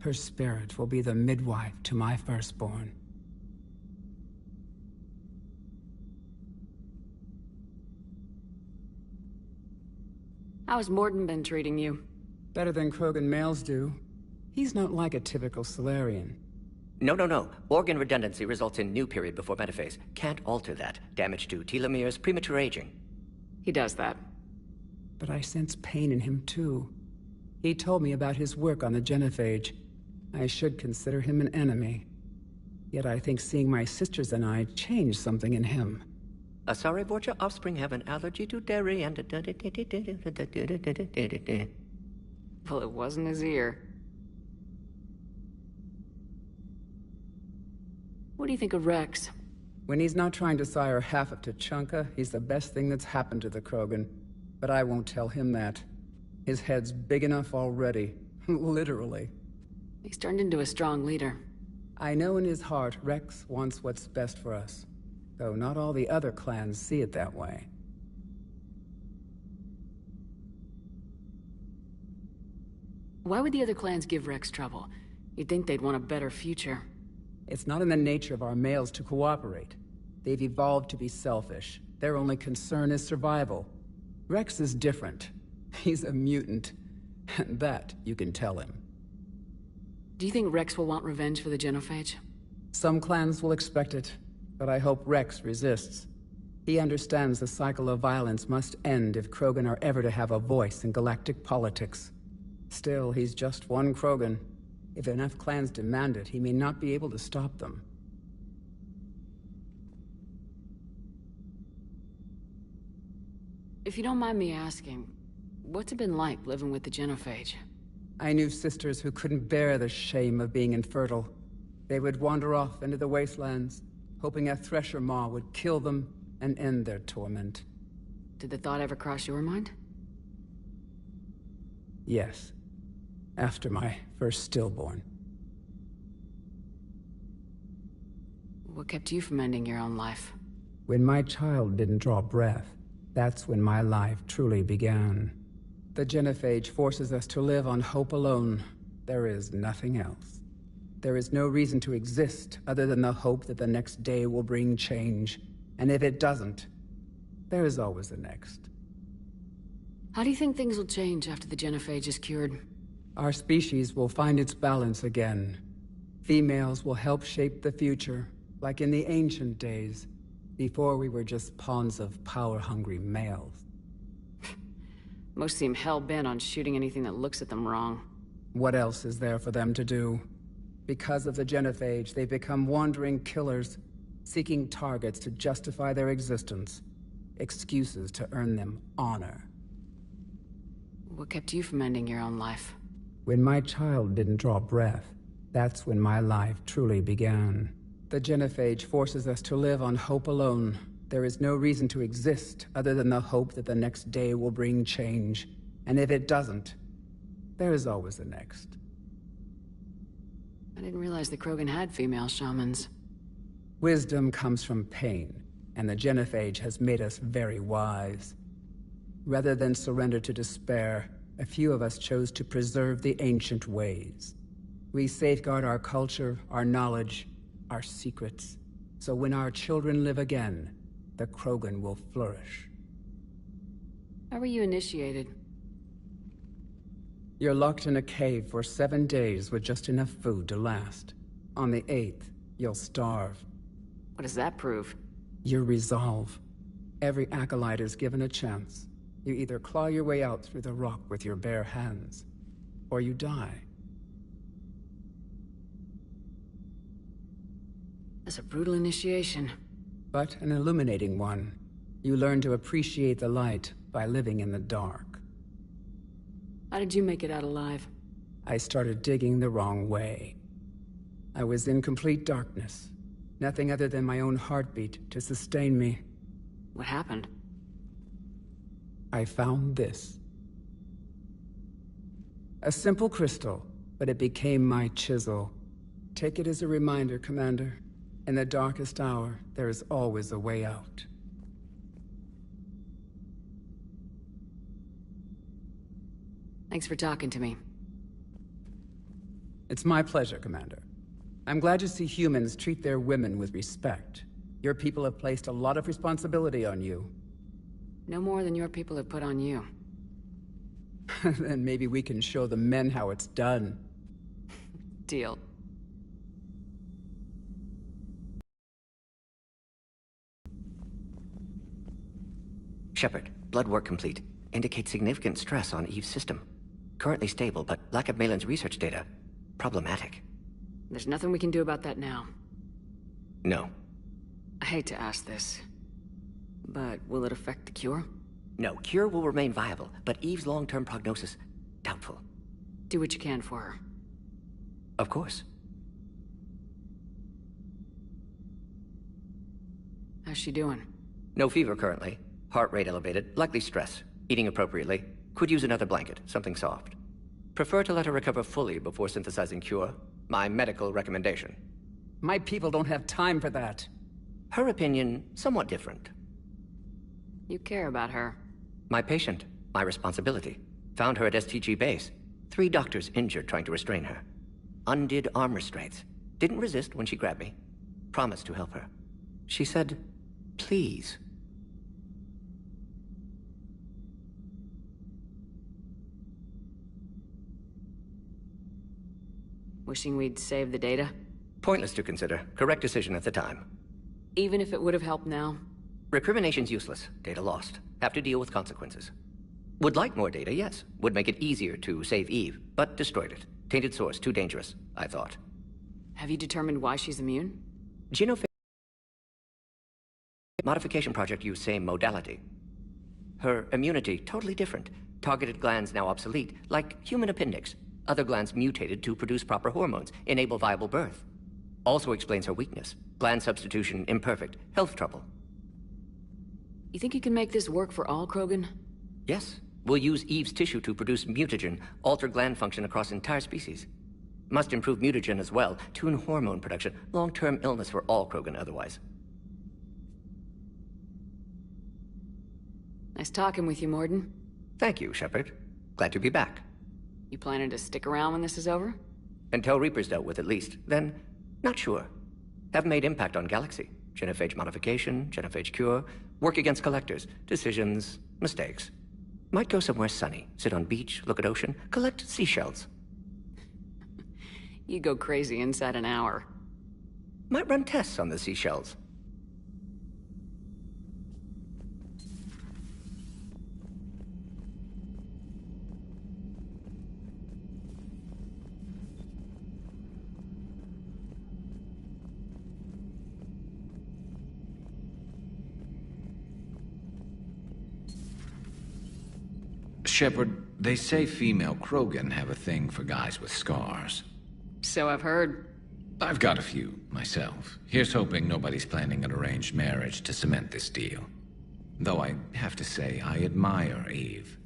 Her spirit will be the midwife to my firstborn. How's Morden been treating you? Better than Krogan males do. He's not like a typical Solarian. No. Organ redundancy results in new period before metaphase. Can't alter that. Damage to telomeres, premature aging. He does that. But I sense pain in him too. He told me about his work on the genophage. I should consider him an enemy. Yet I think seeing my sisters and I changed something in him. Sorry, Vorcha offspring have an allergy to dairy and... Well, it wasn't his ear. What do you think of Rex? When he's not trying to sire half of Tachanka, he's the best thing that's happened to the Krogan. But I won't tell him that. His head's big enough already. Literally. He's turned into a strong leader. I know in his heart Rex wants what's best for us. Though not all the other clans see it that way. Why would the other clans give Rex trouble? You'd think they'd want a better future. It's not in the nature of our males to cooperate. They've evolved to be selfish. Their only concern is survival. Rex is different. He's a mutant. And that you can tell him. Do you think Rex will want revenge for the genophage? Some clans will expect it, but I hope Rex resists. He understands the cycle of violence must end if Krogan are ever to have a voice in galactic politics. Still, he's just one Krogan. If enough clans demand it, he may not be able to stop them. If you don't mind me asking, what's it been like living with the genophage? I knew sisters who couldn't bear the shame of being infertile. They would wander off into the wastelands, hoping a thresher maw would kill them and end their torment. Did the thought ever cross your mind? Yes. After my first stillborn. What kept you from ending your own life? When my child didn't draw breath, that's when my life truly began. The genophage forces us to live on hope alone. There is nothing else. There is no reason to exist other than the hope that the next day will bring change. And if it doesn't, there is always the next. How do you think things will change after the genophage is cured? Our species will find its balance again. Females will help shape the future, like in the ancient days, before we were just pawns of power-hungry males. Most seem hell-bent on shooting anything that looks at them wrong. What else is there for them to do? Because of the genophage, they've become wandering killers, seeking targets to justify their existence, excuses to earn them honor. What kept you from ending your own life? When my child didn't draw breath, that's when my life truly began. The genophage forces us to live on hope alone. There is no reason to exist other than the hope that the next day will bring change. And if it doesn't, there is always the next. I didn't realize the Krogan had female shamans. Wisdom comes from pain, and the genophage has made us very wise. Rather than surrender to despair, a few of us chose to preserve the ancient ways. We safeguard our culture, our knowledge, our secrets. So when our children live again, the Krogan will flourish. How were you initiated? You're locked in a cave for 7 days with just enough food to last. On the 8th, you'll starve. What does that prove? Your resolve. Every acolyte is given a chance. You either claw your way out through the rock with your bare hands, or you die. That's a brutal initiation. But an illuminating one. You learn to appreciate the light by living in the dark. How did you make it out alive? I started digging the wrong way. I was in complete darkness. Nothing other than my own heartbeat to sustain me. What happened? I found this. A simple crystal, but it became my chisel. Take it as a reminder, Commander. In the darkest hour, there is always a way out. Thanks for talking to me. It's my pleasure, Commander. I'm glad to see humans treat their women with respect. Your people have placed a lot of responsibility on you. No more than your people have put on you. Then maybe we can show the men how it's done. Deal. Shepard, blood work complete. Indicates significant stress on Eve's system. Currently stable, but lack of Malin's research data. Problematic. There's nothing we can do about that now. No. I hate to ask this, but will it affect the cure? No, cure will remain viable, but Eve's long-term prognosis, doubtful. Do what you can for her. Of course. How's she doing? No fever currently. Heart rate elevated, likely stress. Eating appropriately. Could use another blanket, something soft. Prefer to let her recover fully before synthesizing cure. My medical recommendation. My people don't have time for that. Her opinion, somewhat different. You care about her. My patient, my responsibility. Found her at STG base. 3 doctors injured trying to restrain her. undid arm restraints. Didn't resist when she grabbed me. Promised to help her. She said, please. Wishing we'd saved the data? Pointless to consider. Correct decision at the time. Even if it would have helped now? Recrimination's useless. Data lost. Have to deal with consequences. Would like more data, yes. Would make it easier to save Eve, but destroyed it. Tainted source, too dangerous, I thought. Have you determined why she's immune? Genophage modification project used same modality. Her immunity, totally different. Targeted glands now obsolete, like human appendix. Other glands mutated to produce proper hormones, enable viable birth. Also explains her weakness. Gland substitution imperfect. Health trouble. You think you can make this work for all Krogan? Yes. We'll use Eve's tissue to produce mutagen, alter gland function across entire species. Must improve mutagen as well, tune hormone production. Long-term illness for all Krogan otherwise. Nice talking with you, Morden. Thank you, Shepard. Glad to be back. You planning to stick around when this is over? Until Reaper's dealt with, at least. Then, not sure. Haven't made impact on Galaxy. Genophage modification, genophage cure, work against collectors, decisions, mistakes. Might go somewhere sunny, sit on beach, look at ocean, collect seashells. You go crazy inside an hour. Might run tests on the seashells. Shepard, they say female Krogan have a thing for guys with scars. So I've heard. I've got a few, myself. Here's hoping nobody's planning an arranged marriage to cement this deal. Though I have to say, I admire Eve.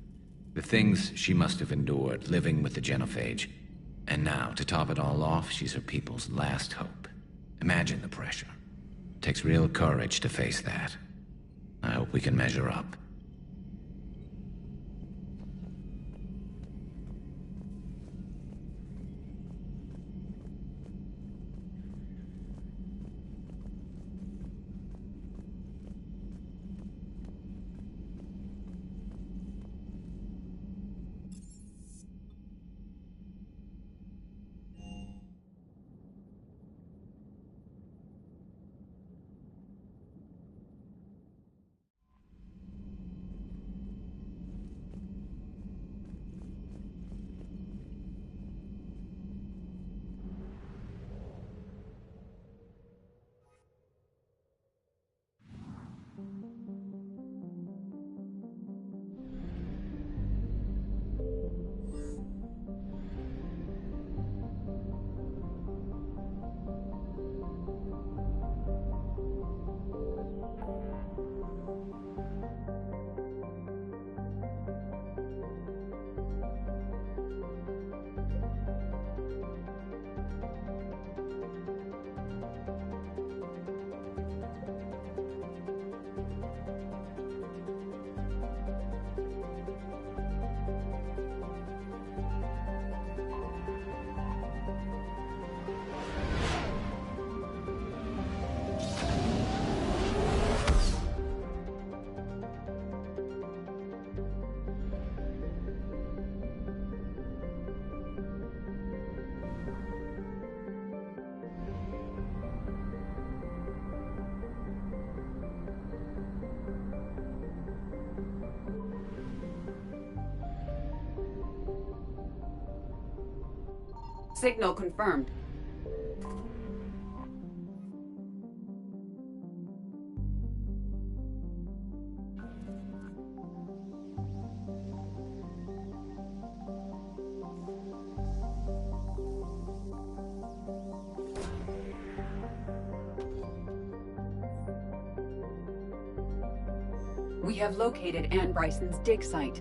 The things she must have endured living with the genophage. And now, to top it all off, she's her people's last hope. Imagine the pressure. Takes real courage to face that. I hope we can measure up. Signal confirmed. We have located Ann Bryson's dig site.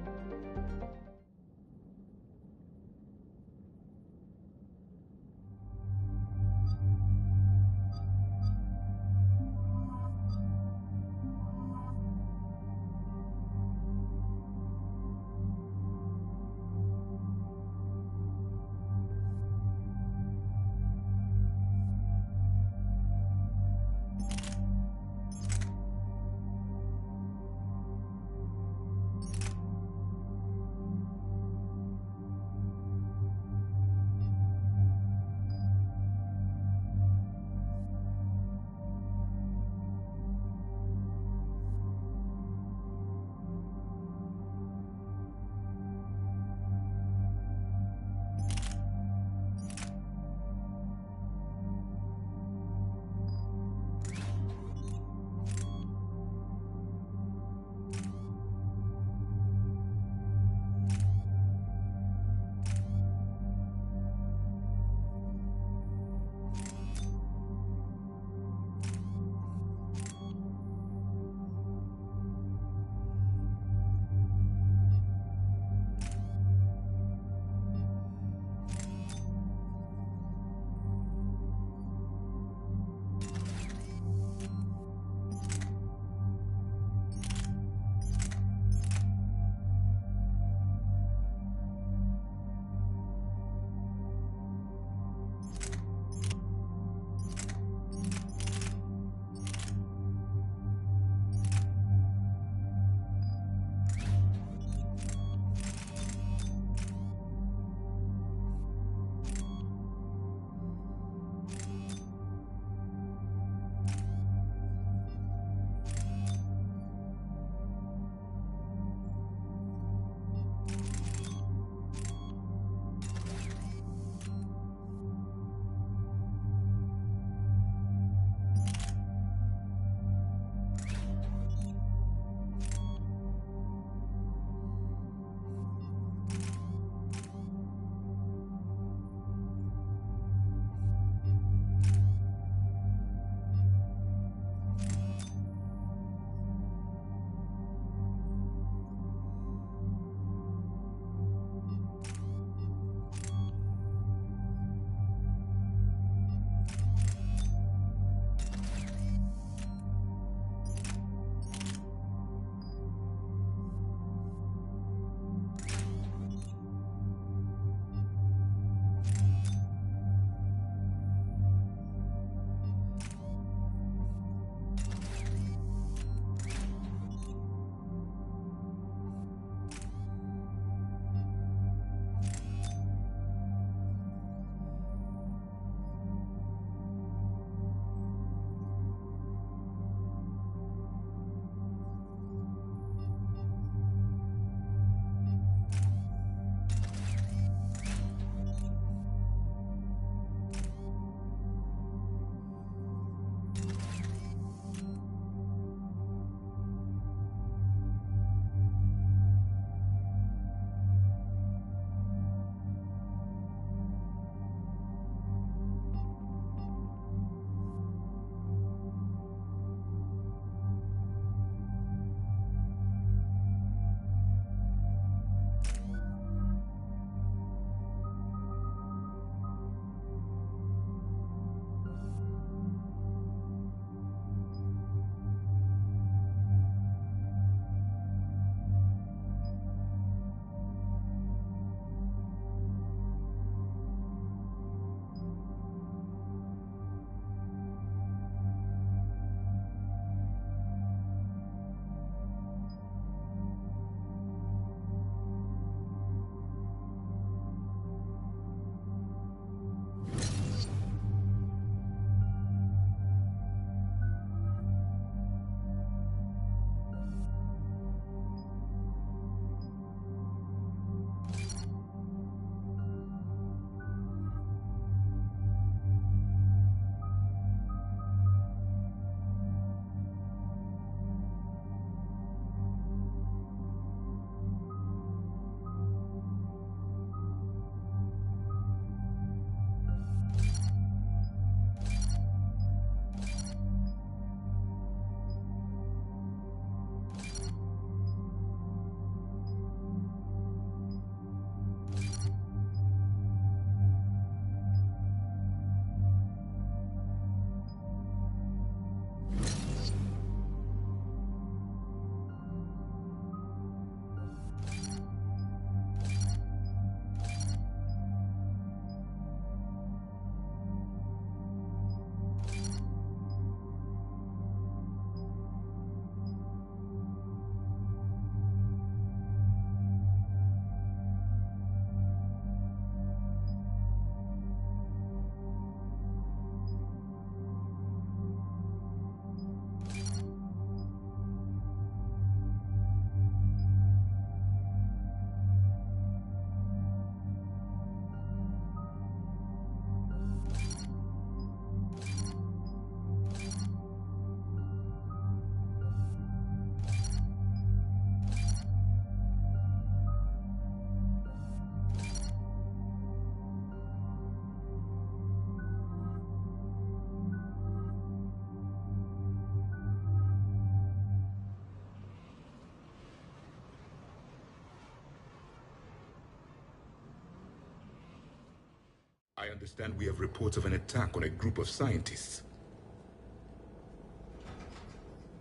I understand we have reports of an attack on a group of scientists.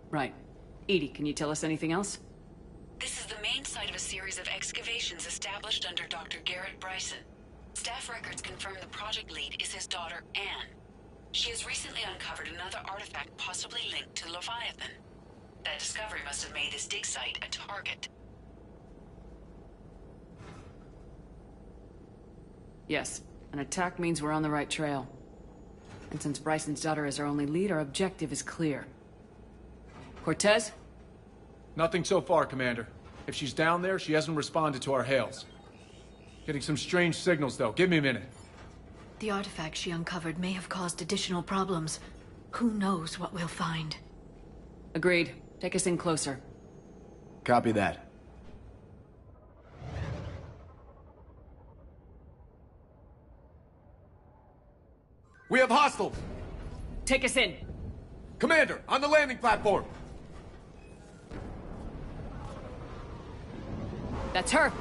Right. Edie, can you tell us anything else? This is the main site of a series of excavations established under Dr. Garrett Bryson. Staff records confirm the project lead is his daughter, Anne. She has recently uncovered another artifact possibly linked to Leviathan. That discovery must have made this dig site a target. Yes. An attack means we're on the right trail. And since Bryson's daughter is our only lead, our objective is clear. Cortez? Nothing so far, Commander. If she's down there, she hasn't responded to our hails. Getting some strange signals, though. Give me a minute. The artifact she uncovered may have caused additional problems. Who knows what we'll find? Agreed. Take us in closer. Copy that. We have hostiles! Take us in! Commander, on the landing platform! That's her!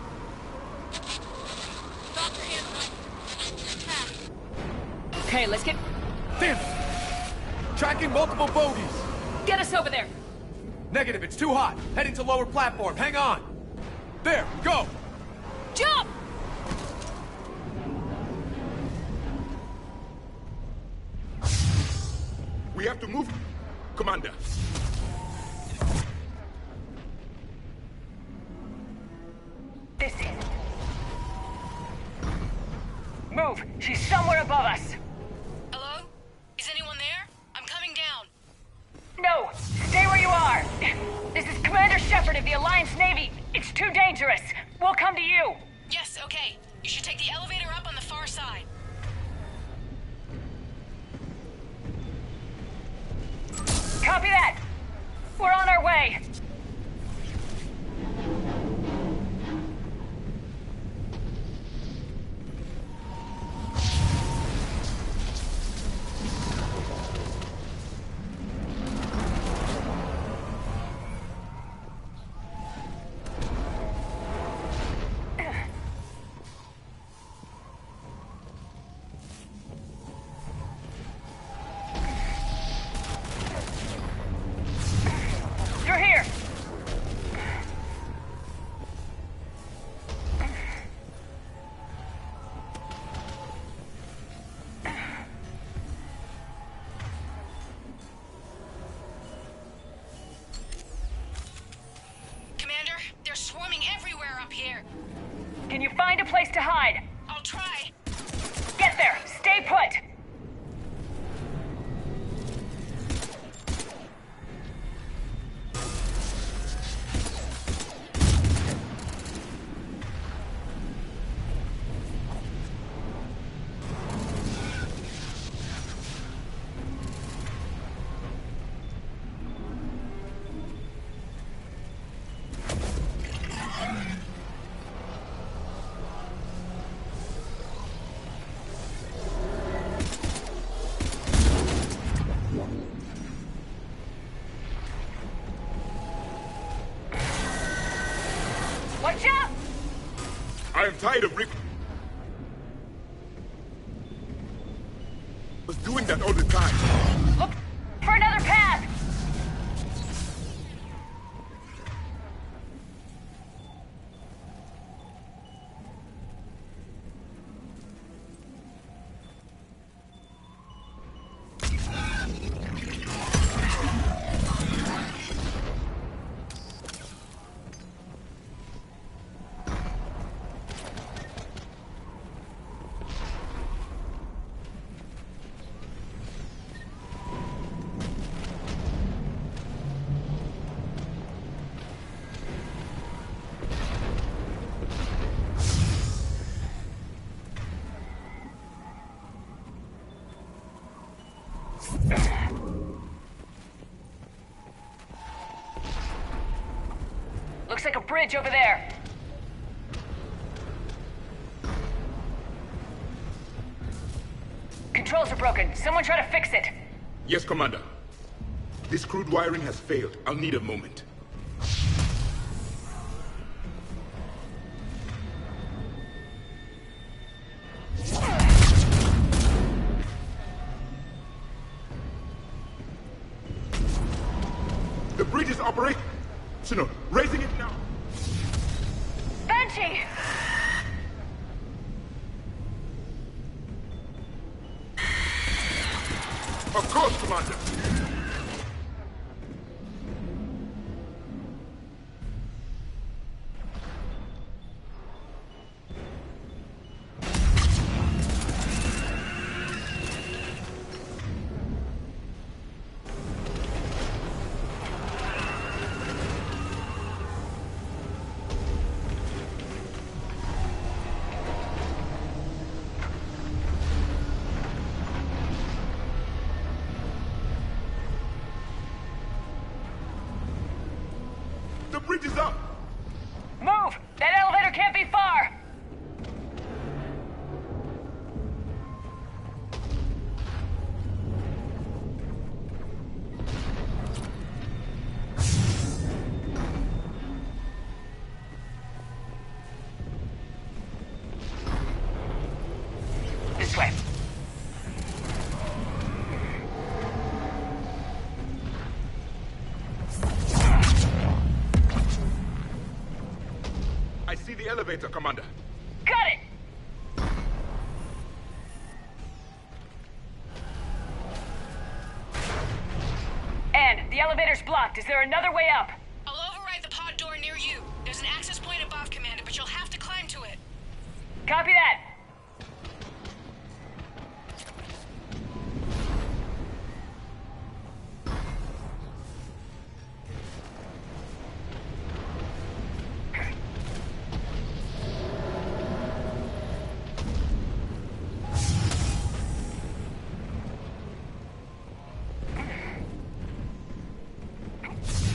Okay, let's get... Damn it! Tracking multiple bogies! Get us over there! Negative, it's too hot. Heading to lower platform, hang on! There, go! Jump! We have to move, Commander. This is... Move! She's somewhere above us! Hello? Is anyone there? I'm coming down. No! Stay where you are! This is Commander Shepard of the Alliance Navy. It's too dangerous. We'll come to you. Yes, okay. You should take the elevator up on the far side. Copy that! We're on our way! You're here! Commander, they're swarming everywhere up here. Can you find a place to hide? I'll try. Get there! Stay put! Watch out! I am tired of was doing that all the time. Look for another path! Looks like a bridge over there. Controls are broken. Someone try to fix it. Yes, Commander. This crude wiring has failed. I'll need a moment. operate? Sentinel, raising it now. Banshee! Of course, Commander. The bridge is up! Move! That elevator can't be far! This way. I see the elevator, Commander. Got it! And the elevator's blocked. Is there another way up? I'll override the pod door near you. There's an access point above, Commander, but you'll have to climb to it. Copy that.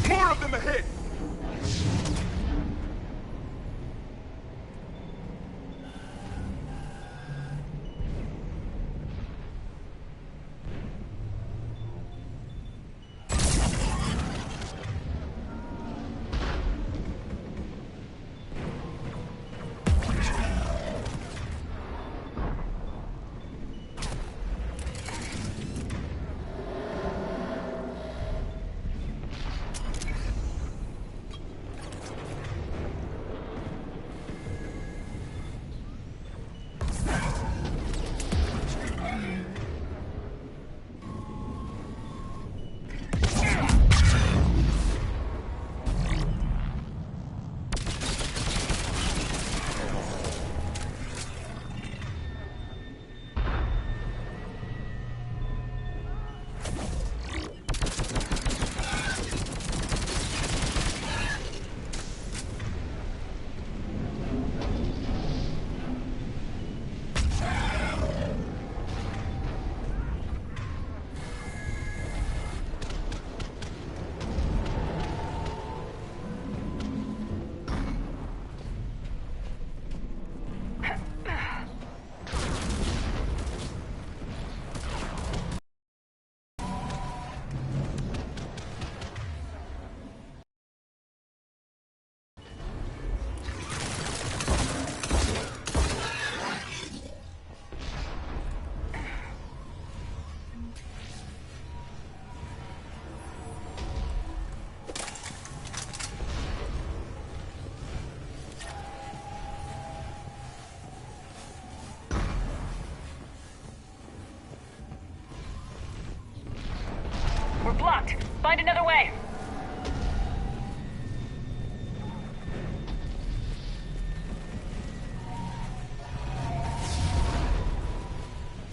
More of them ahead! We're blocked. Find another way.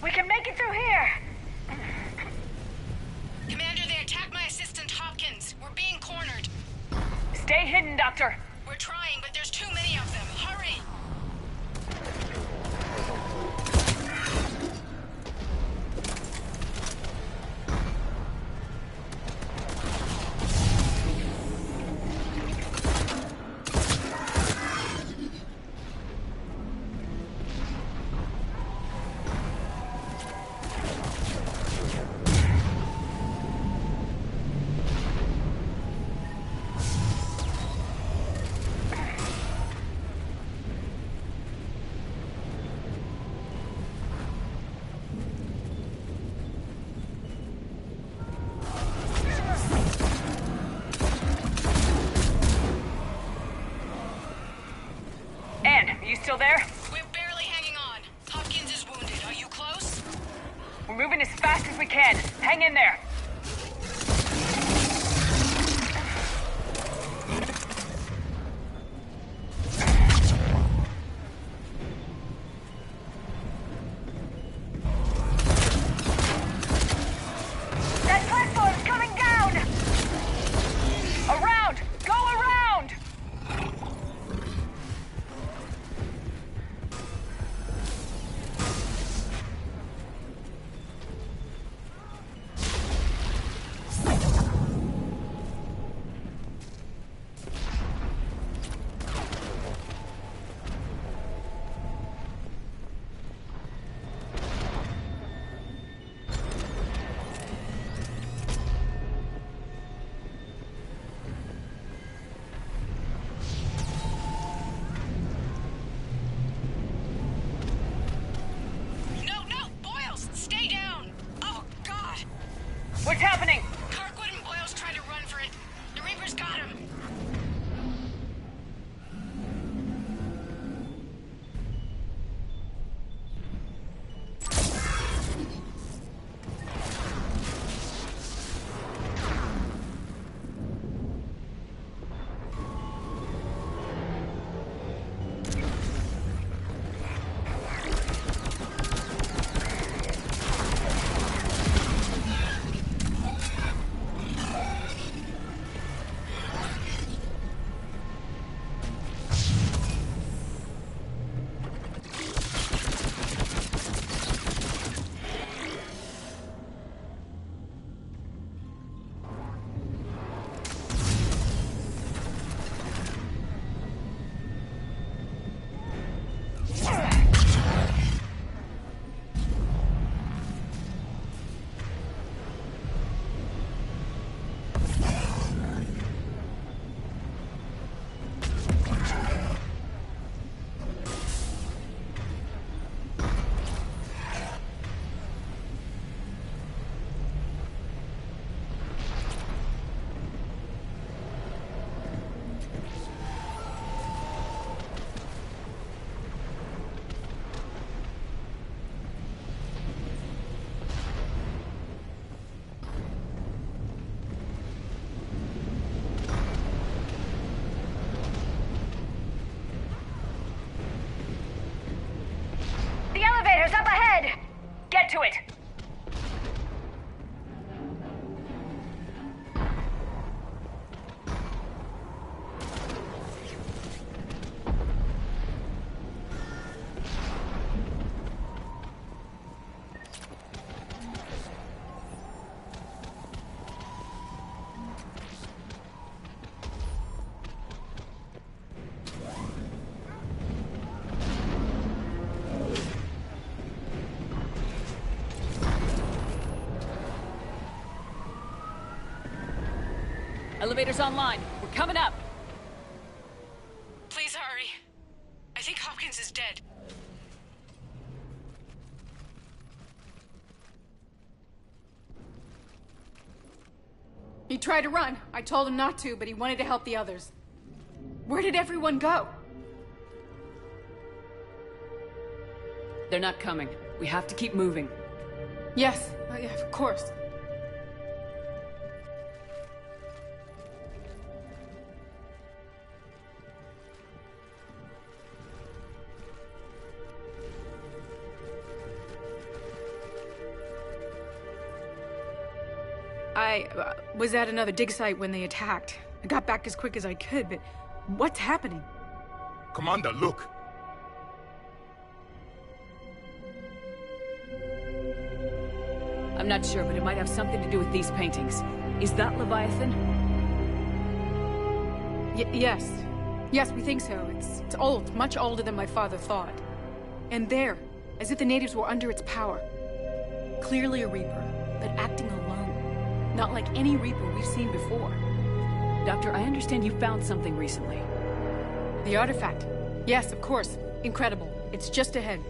We can make it through here. Commander, they attacked my assistant, Hopkins. We're being cornered. Stay hidden, Doctor. We're trying, but there's too many of them. Hurry! there? We're barely hanging on. Hopkins is wounded. Are you close? We're moving as fast as we can. Hang in there. That platform's coming down! Around! Go around! What's happening? Kirkwood and Boyle's trying to run for it. The Reaper's got him. The elevator's up ahead! Get to it! Elevator's online. We're coming up. Please hurry. I think Hopkins is dead. He tried to run. I told him not to, but he wanted to help the others. Where did everyone go? They're not coming. We have to keep moving. Yes, yeah, of course. I was at another dig site when they attacked. I got back as quick as I could, but what's happening? Commander, look! I'm not sure, but it might have something to do with these paintings. Is that Leviathan? Yes. Yes, we think so. It's old, much older than my father thought. And there, as if the natives were under its power. Clearly a Reaper, but acting alone. Not like any Reaper we've seen before. Doctor, I understand you found something recently. The artifact. Yes, of course. Incredible. It's just ahead.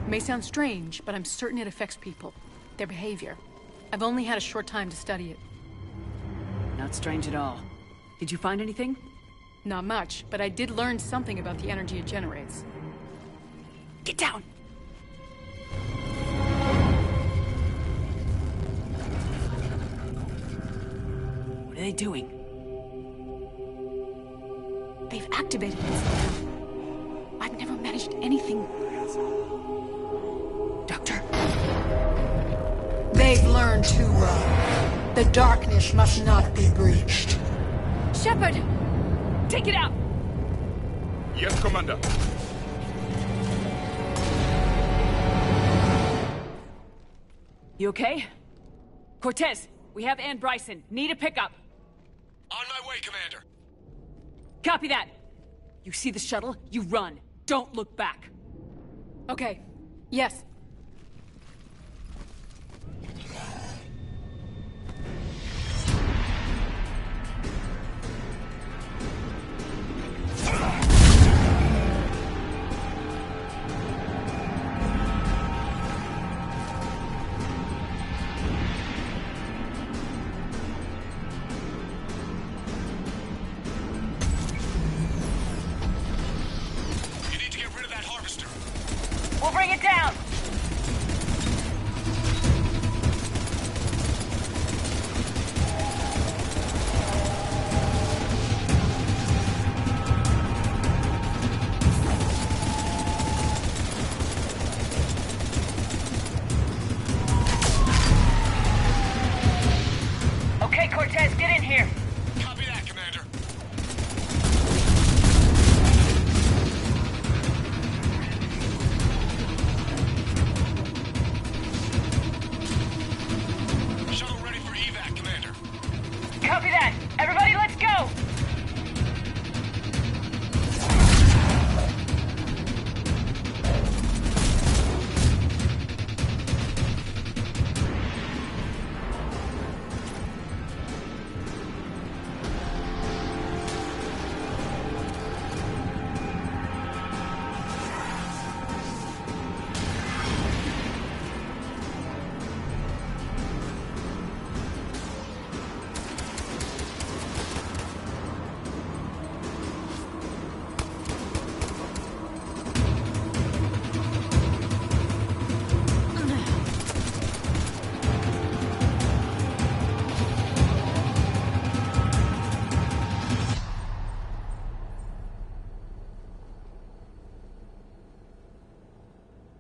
It may sound strange, but I'm certain it affects people. Their behavior. I've only had a short time to study it. Not strange at all. Did you find anything? Not much, but I did learn something about the energy it generates. Get down! What are they doing? They've activated it somehow. I've never managed anything. Doctor? They've learned too well. The darkness must not be breached. Shepard! Take it out! Yes, Commander. You okay? Cortez, we have Ann Bryson. Need a pickup. On my way, Commander. Copy that. You see the shuttle, you run. Don't look back. Okay. Yes. We'll bring it down! Okay, Cortez, get in here! Copy that, Commander. Shuttle ready for evac, Commander. Copy that! Everybody, let's go!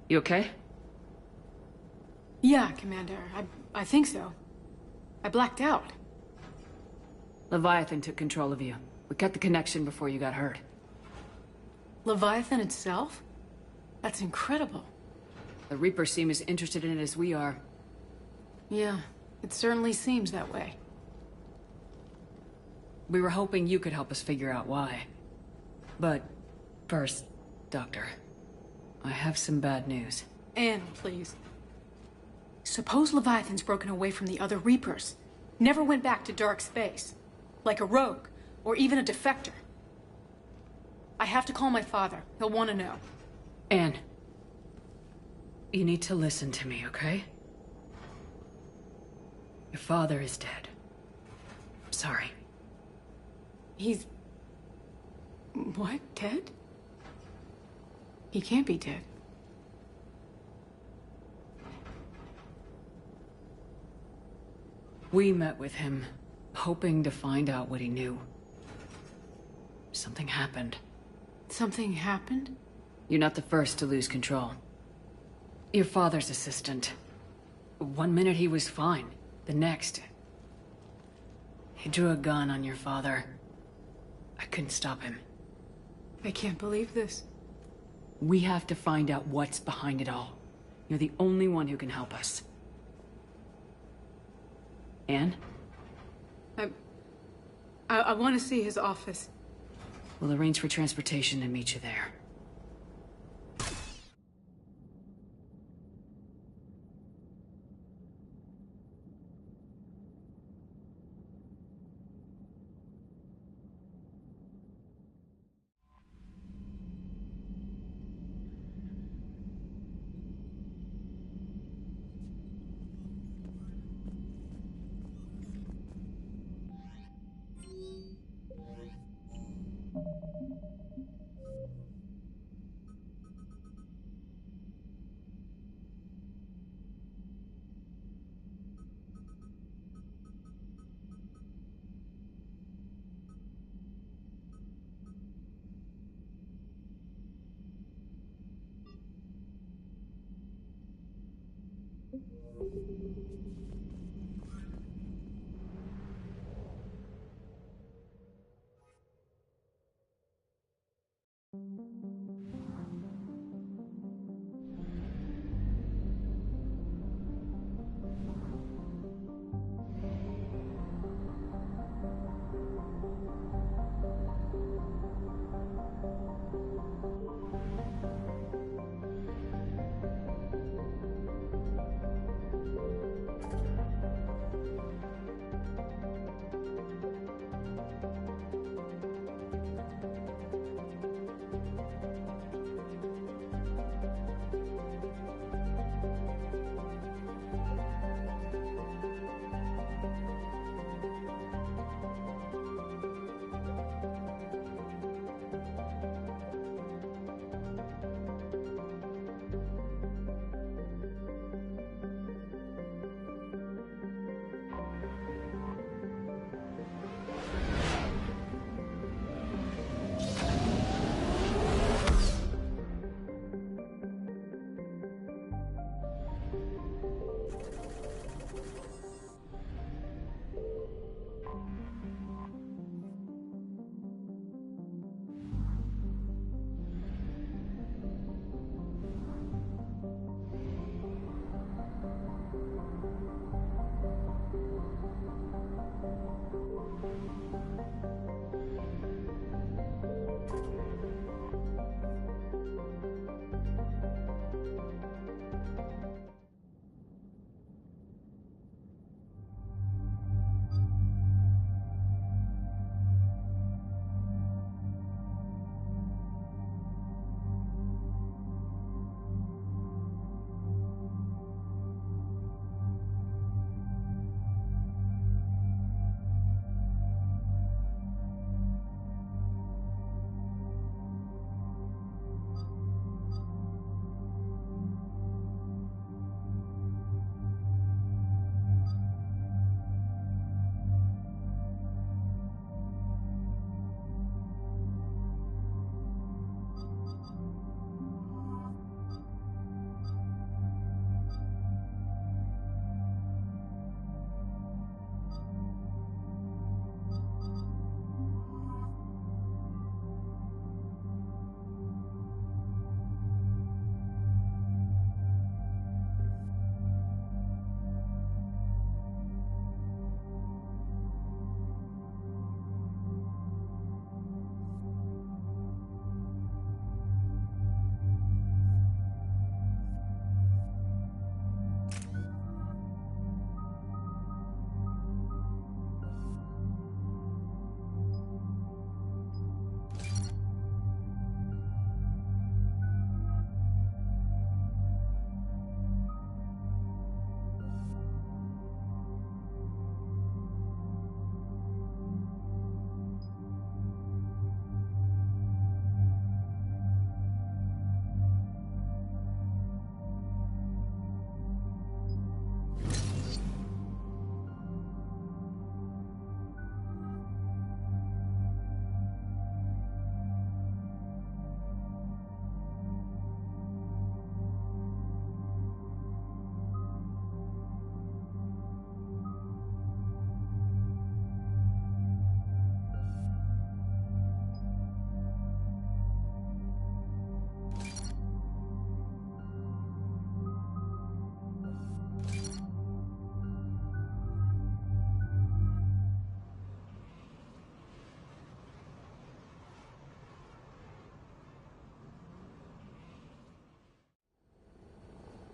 You okay? Yeah, Commander. I think so. I blacked out. Leviathan took control of you. We cut the connection before you got hurt. Leviathan itself? That's incredible. The Reapers seem as interested in it as we are. Yeah, it certainly seems that way. We were hoping you could help us figure out why. But first, Doctor, I have some bad news. Anne, please. Suppose Leviathan's broken away from the other Reapers. Never went back to dark space. Like a rogue, or even a defector. I have to call my father. He'll want to know. Anne, you need to listen to me, okay? Your father is dead. I'm sorry. He's... What? Dead? He can't be dead. We met with him, hoping to find out what he knew. Something happened. Something happened? You're not the first to lose control. Your father's assistant. One minute he was fine. The next... he drew a gun on your father. I couldn't stop him. I can't believe this. We have to find out what's behind it all. You're the only one who can help us. Anne? I want to see his office. We'll arrange for transportation and meet you there.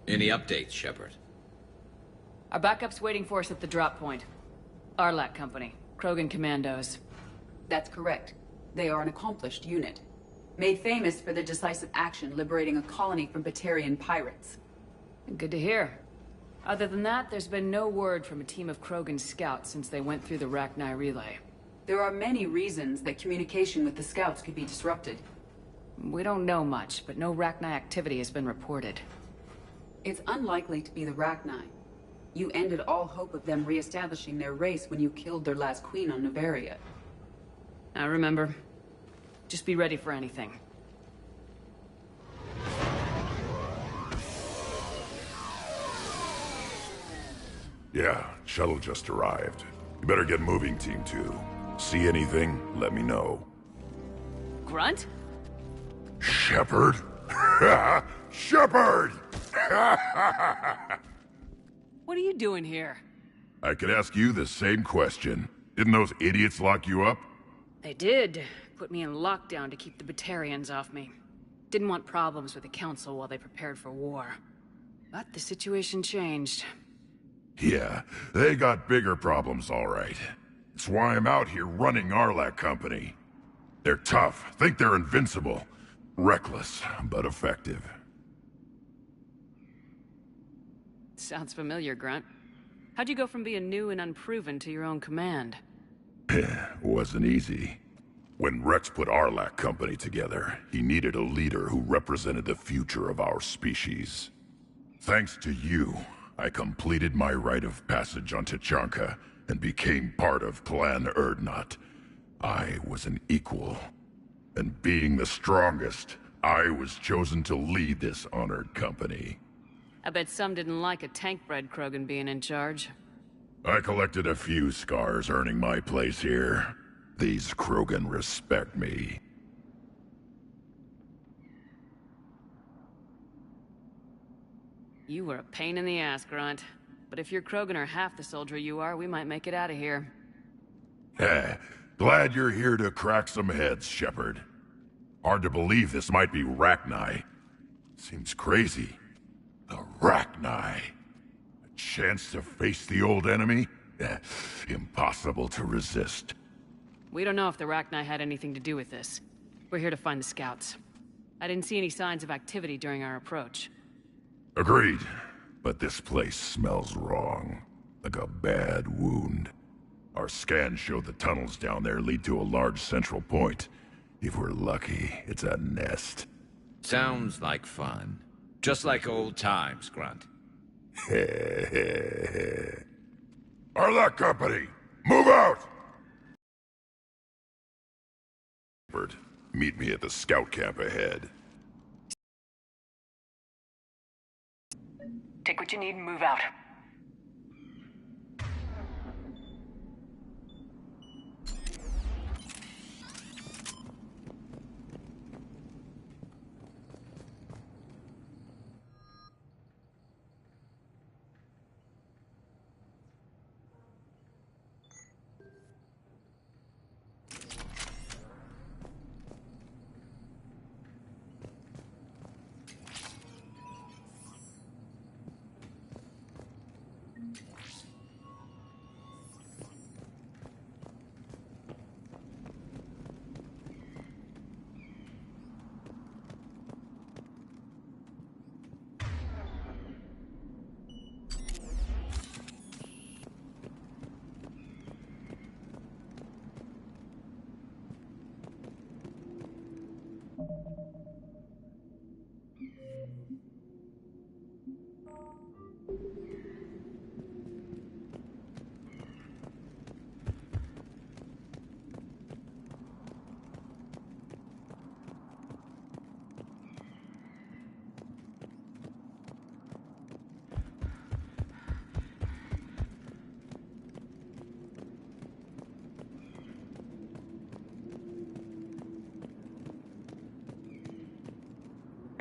Any updates, Shepard? Our backup's waiting for us at the drop point. Arlac Company, Krogan Commandos. That's correct. They are an accomplished unit. Made famous for their decisive action liberating a colony from Batarian pirates. Good to hear. Other than that, there's been no word from a team of Krogan scouts since they went through the Rachni relay. There are many reasons that communication with the scouts could be disrupted. We don't know much, but no Rachni activity has been reported. It's unlikely to be the Rachni. You ended all hope of them re-establishing their race when you killed their last queen on Novaria. I remember. Just be ready for anything. Yeah, shuttle just arrived. You better get moving, Team 2. See anything, let me know. Grunt? Shepard? Shepard! What are you doing here? I could ask you the same question. Didn't those idiots lock you up? They did. Put me in lockdown to keep the Batarians off me. Didn't want problems with the Council while they prepared for war. But the situation changed. Yeah, they got bigger problems, all right. It's why I'm out here running Arlac Company. They're tough, think they're invincible. Reckless, but effective. Sounds familiar, Grunt. How'd you go from being new and unproven to your own command? Wasn't easy. When Rex put Arlac Company together, he needed a leader who represented the future of our species. Thanks to you, I completed my rite of passage on Tachanka and became part of Clan Urdnot. I was an equal. And being the strongest, I was chosen to lead this honored company. I bet some didn't like a tank-bred Krogan being in charge. I collected a few scars earning my place here. These Krogan respect me. You were a pain in the ass, Grunt. But if your Krogan are half the soldier you are, we might make it out of here. Glad you're here to crack some heads, Shepard. Hard to believe this might be Rachni. Seems crazy. The Rachni. A chance to face the old enemy? Impossible to resist. We don't know if the Rachni had anything to do with this. We're here to find the scouts. I didn't see any signs of activity during our approach. Agreed. But this place smells wrong. Like a bad wound. Our scans show the tunnels down there lead to a large central point. If we're lucky, it's a nest. Sounds like fun. Just like old times, Grunt. Arlac Company, move out! Meet me at the scout camp ahead. Take what you need and move out.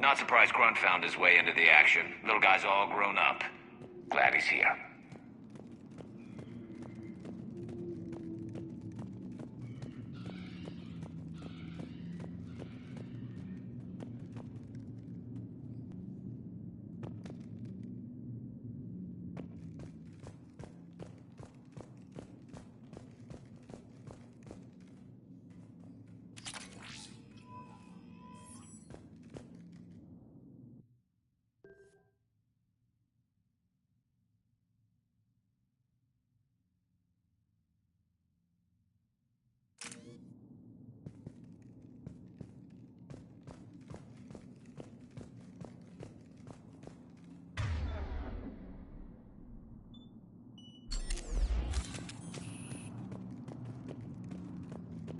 Not surprised Grunt found his way into the action. Little guy's all grown up. Glad he's here.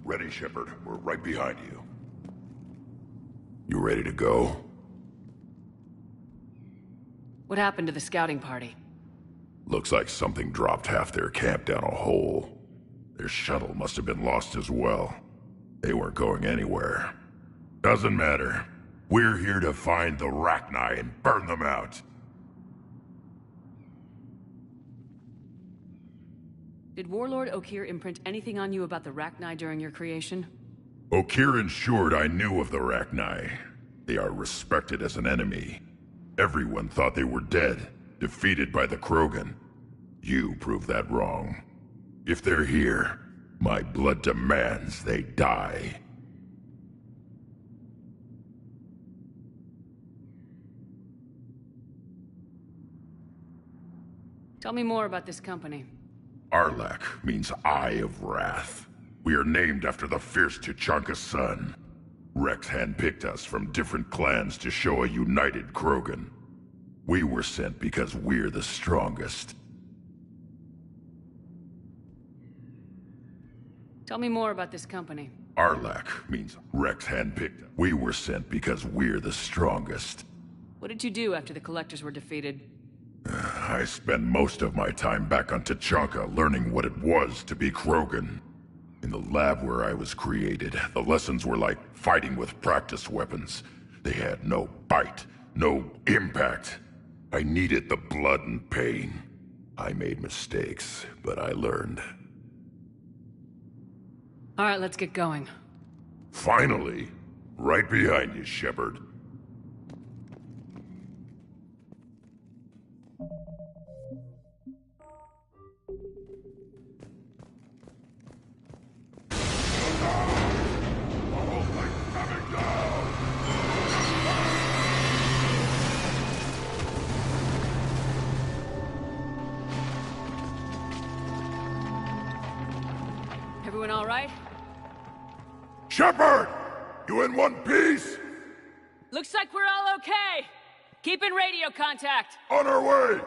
Ready, Shepard. We're right behind you. You ready to go? What happened to the scouting party? Looks like something dropped half their camp down a hole. Their shuttle must have been lost as well. They weren't going anywhere. Doesn't matter. We're here to find the Rachni and burn them out. Did Warlord Okeer imprint anything on you about the Rachni during your creation? Okeer ensured I knew of the Rachni. They are respected as an enemy. Everyone thought they were dead, defeated by the Krogan. You proved that wrong. If they're here, my blood demands they die. Tell me more about this company. Arlak means Eye of Wrath. We are named after the fierce Tuchanka sun. Rex handpicked us from different clans to show a united Krogan. We were sent because we're the strongest. Tell me more about this company. Arlak means Rex handpicked us. We were sent because we're the strongest. What did you do after the Collectors were defeated? I spent most of my time back on Tuchanka learning what it was to be Krogan. In the lab where I was created, the lessons were like fighting with practice weapons. They had no bite, no impact. I needed the blood and pain. I made mistakes, but I learned. All right, let's get going. Finally! Right behind you, Shepard. Everyone all right? Shepard! You in one piece? Looks like we're all okay! Keep in radio contact! On our way!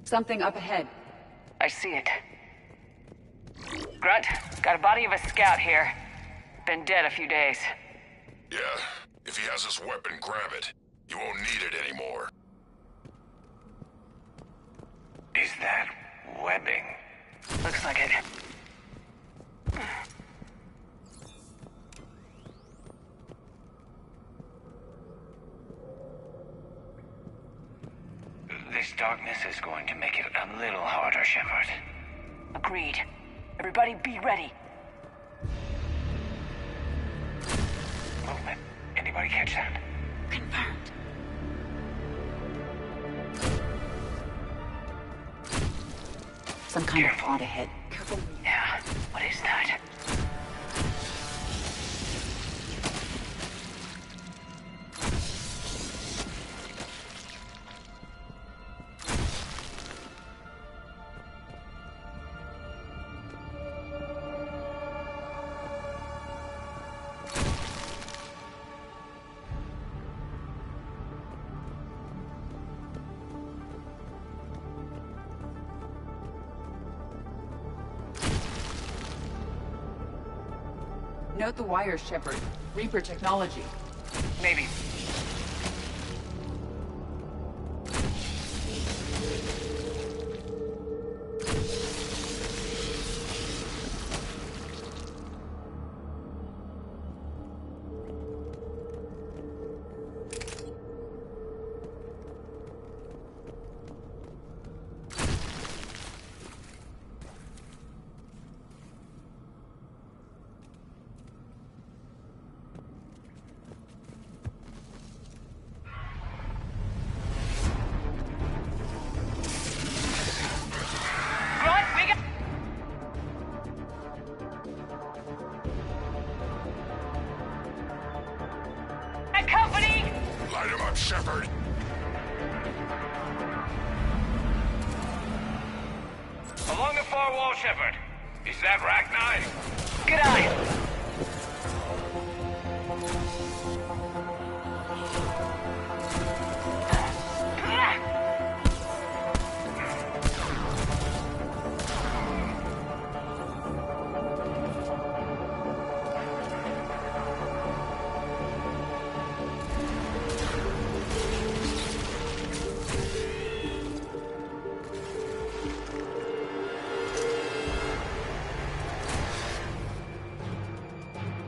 Something up ahead. I see it. Grunt, got a body of a scout here. Been dead a few days. Yeah, if he has this weapon, grab it. You won't need it anymore. Is that webbing? Looks like it. This darkness is going to make it a little harder, Shepard. Agreed. Everybody be ready. Movement. Anybody catch that? Confirmed. Some kind of plot ahead. Careful. Yeah. What is that? Note the wires, Shepard. Reaper technology. Maybe. Along the far wall, Shepard. Is that Rachni? Good eye.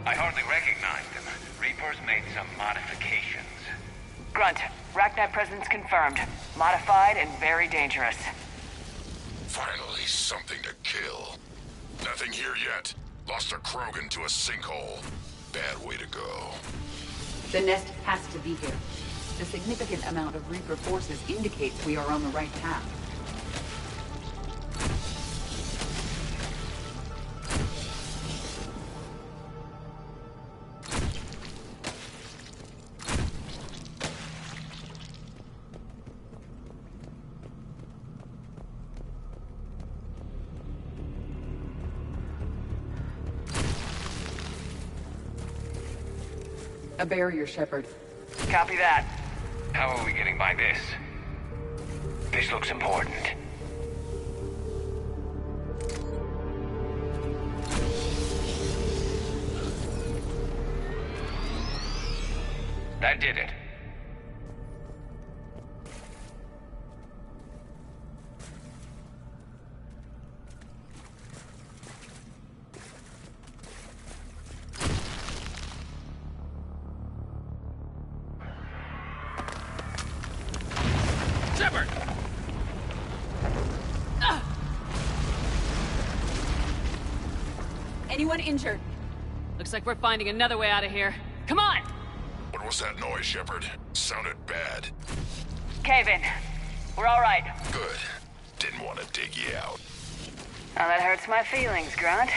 I hardly recognize them. Reapers made some modifications. Grunt, Rachni presence confirmed. Modified and very dangerous. Finally, something to kill. Nothing here yet. Lost a Krogan to a sinkhole. Bad way to go. The nest has to be here. The significant amount of Reaper forces indicates we are on the right path. A barrier, Shepard. Copy that. How are we getting by this? This looks important. That did it. Shepard! Anyone injured? Looks like we're finding another way out of here. Come on! What was that noise, Shepard? Sounded bad. Cave in. We're all right. Good. Didn't want to dig you out. Now that hurts my feelings, Grunt.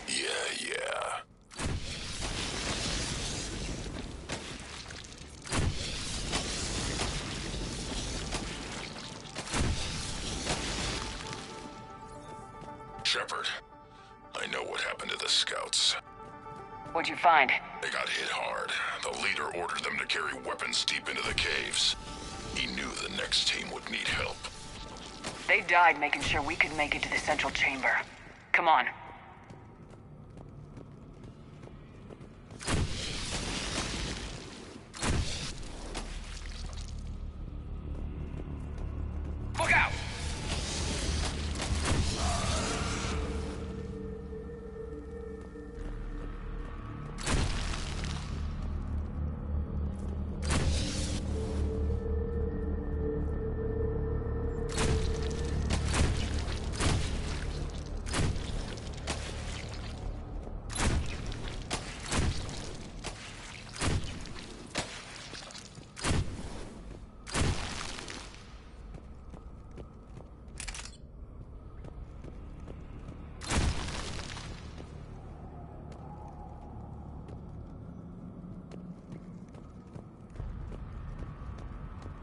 Yeah. Shepard, I know what happened to the scouts. What'd you find? They got hit hard. The leader ordered them to carry weapons deep into the caves. He knew the next team would need help. They died making sure we could make it to the central chamber. Come on. Look out!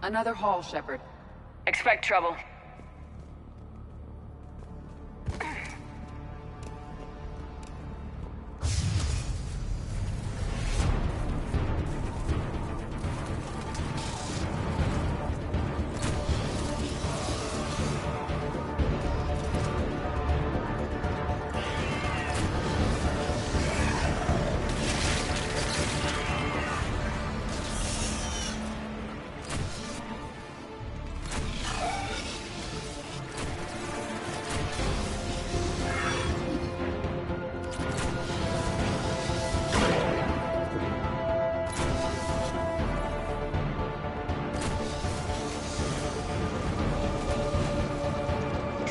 Another hall, Shepard. Expect trouble.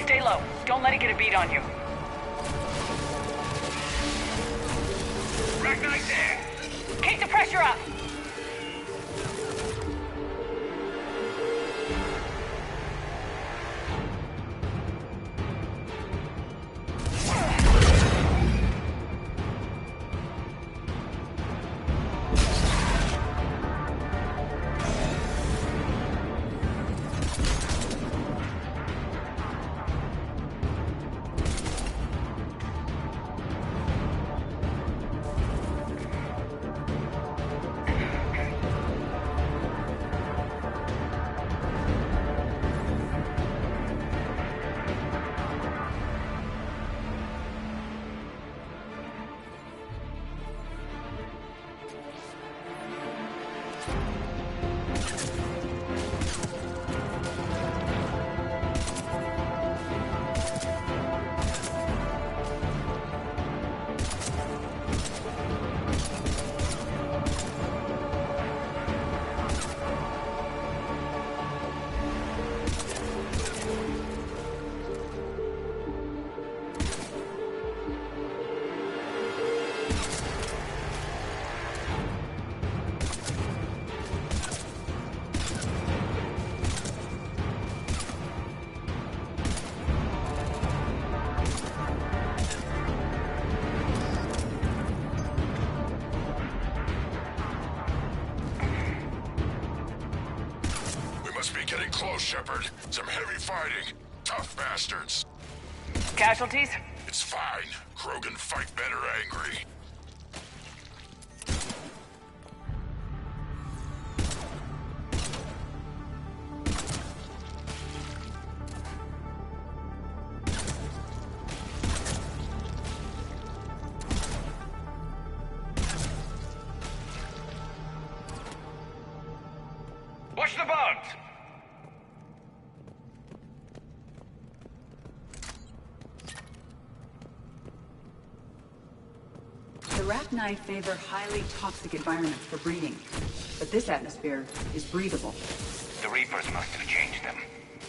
Stay low. Don't let it get a beat on you. Rachni there! Keep the pressure up! Must be getting close, Shepard. Some heavy fighting. Tough bastards. Casualties? It's fine. Krogan fight better angry. Watch the bugs! The Rachni favor highly toxic environments for breeding, but this atmosphere is breathable. The Reapers must have changed them.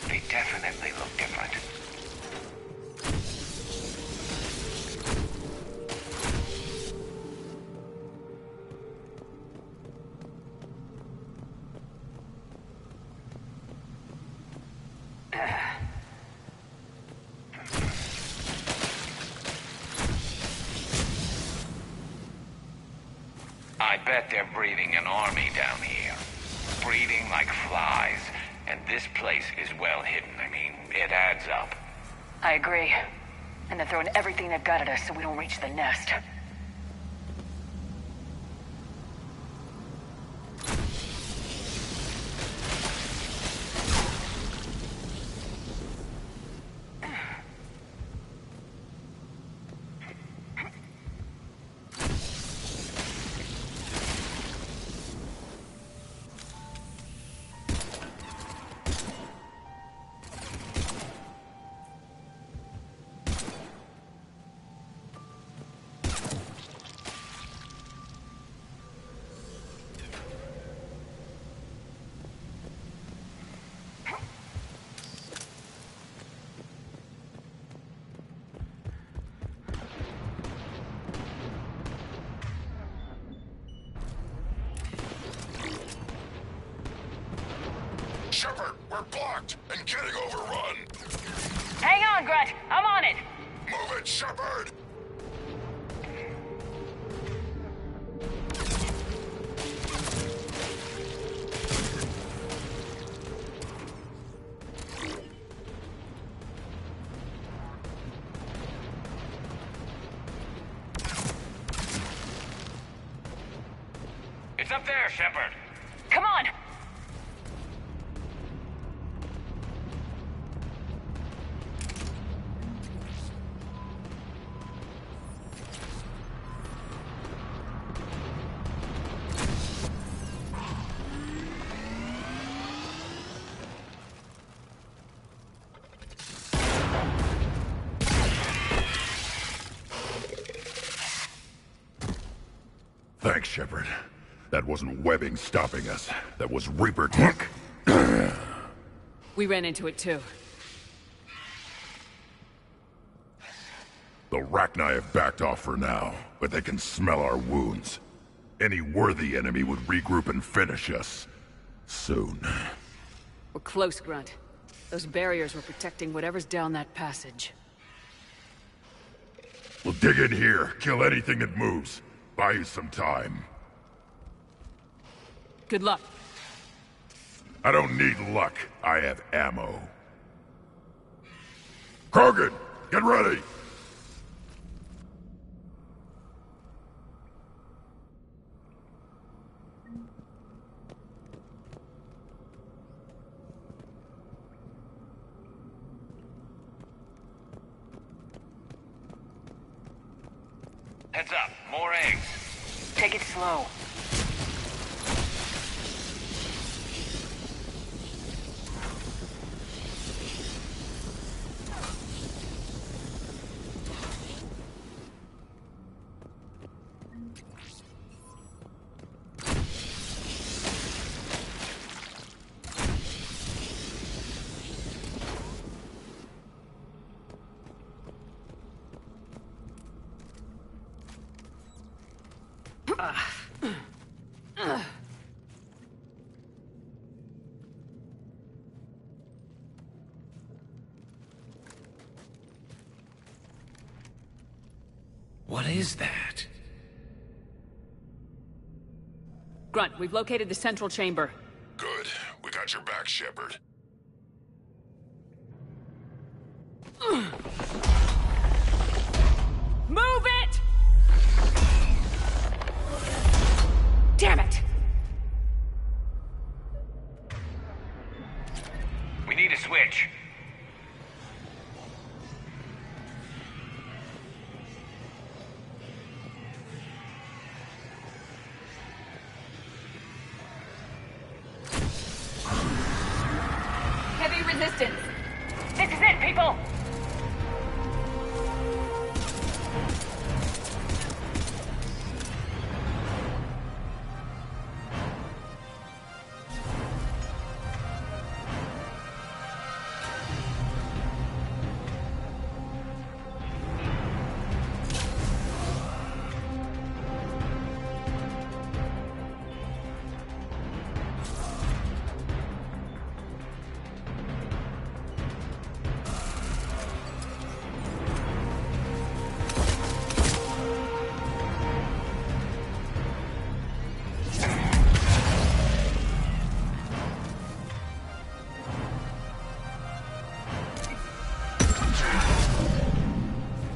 They definitely look different. I bet they're breeding an army down here. Breeding like flies. And this place is well hidden. I mean, it adds up. I agree. And they're throwing everything they've got at us so we don't reach the nest. Shepard, we're blocked and getting overrun. Hang on, Grunt. I'm on it. Move it, Shepard! It's up there, Shepard. Come on. Thanks, Shepard. That wasn't webbing stopping us. That was Reaper tech. We ran into it too. The Rachni have backed off for now, but they can smell our wounds. Any worthy enemy would regroup and finish us. Soon. We're close, Grunt. Those barriers were protecting whatever's down that passage. We'll dig in here, kill anything that moves. Buy you some time. Good luck. I don't need luck. I have ammo. Krogan, get ready! Heads up, more eggs. Take it slow. What is that? Grunt, we've located the central chamber. Good. We got your back, Shep. Shepard. Move it! Damn it! We need a switch. Heavy resistance. This is it, people!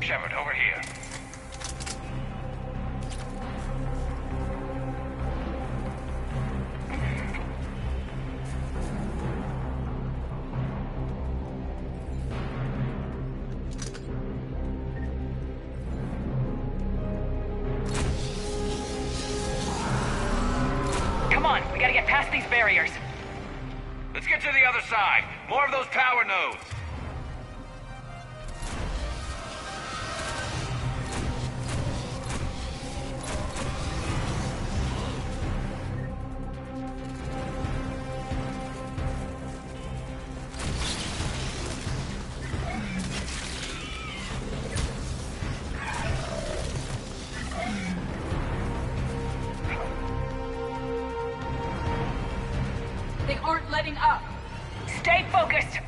Shepard, over here. Come on, we gotta get past these barriers. Let's get to the other side. More of those power nodes. They aren't letting up. Stay focused.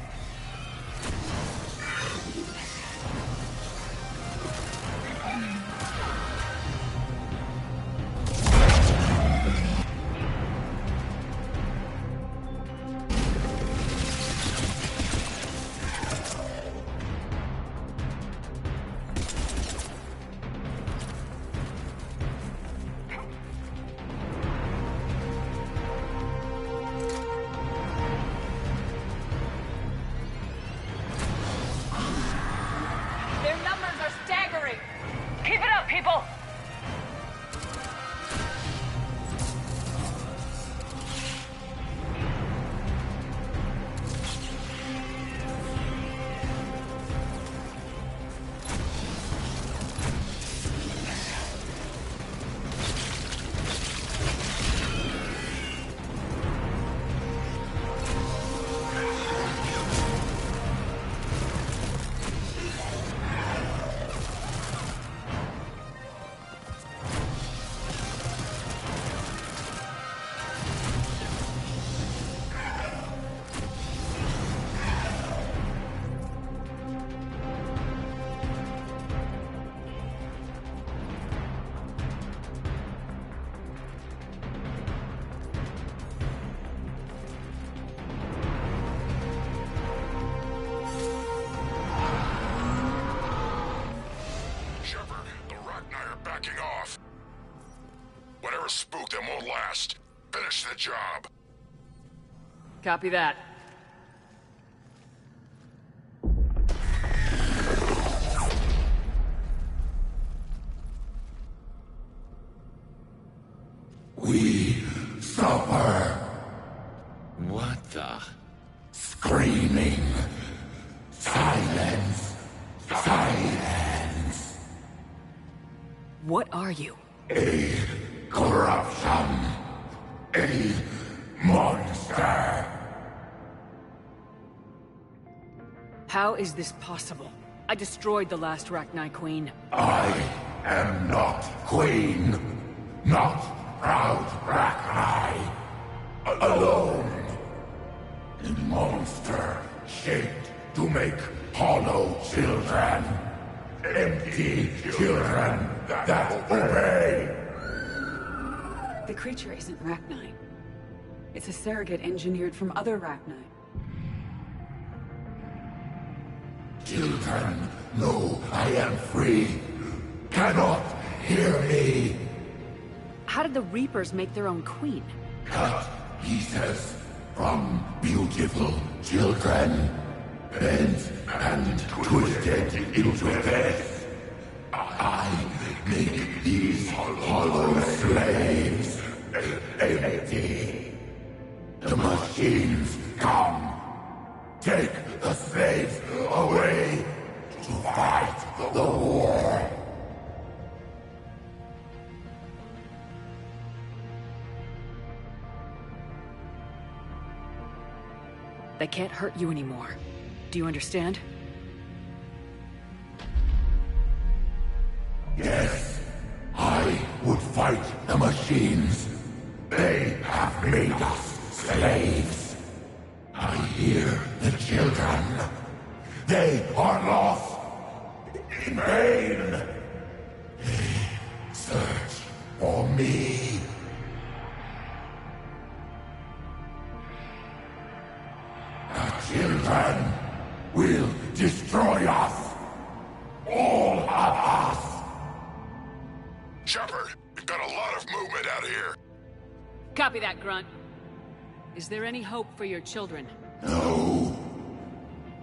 Their numbers are staggering. Keep it up, people. Shepard, the Rachni are backing off. Whatever spooked them won't last. Finish the job. Copy that. We suffer. What the? Screaming. Silence. Silence. What are you? A corruption. A monster. How is this possible? I destroyed the last Rachni Queen. I am not Queen. Not proud Rachni. Alone. A monster shaped to make hollow children. Empty children that obey. The creature isn't Rachni. It's a surrogate engineered from other Rachni. Children, no, I am free. Cannot hear me. How did the Reapers make their own queen? Cut pieces from beautiful children, bent and twisted into this. I make these hollow slaves empty. The machines come. Take the slaves away to fight the war. They can't hurt you anymore. Do you understand? Yes, I would fight the machines. They have made us slaves. I hear the children. They are lost in vain. They search for me. The children will destroy us. All of us. Shepard, we've got a lot of movement out here. Copy that, Grunt. Is there any hope for your children? No.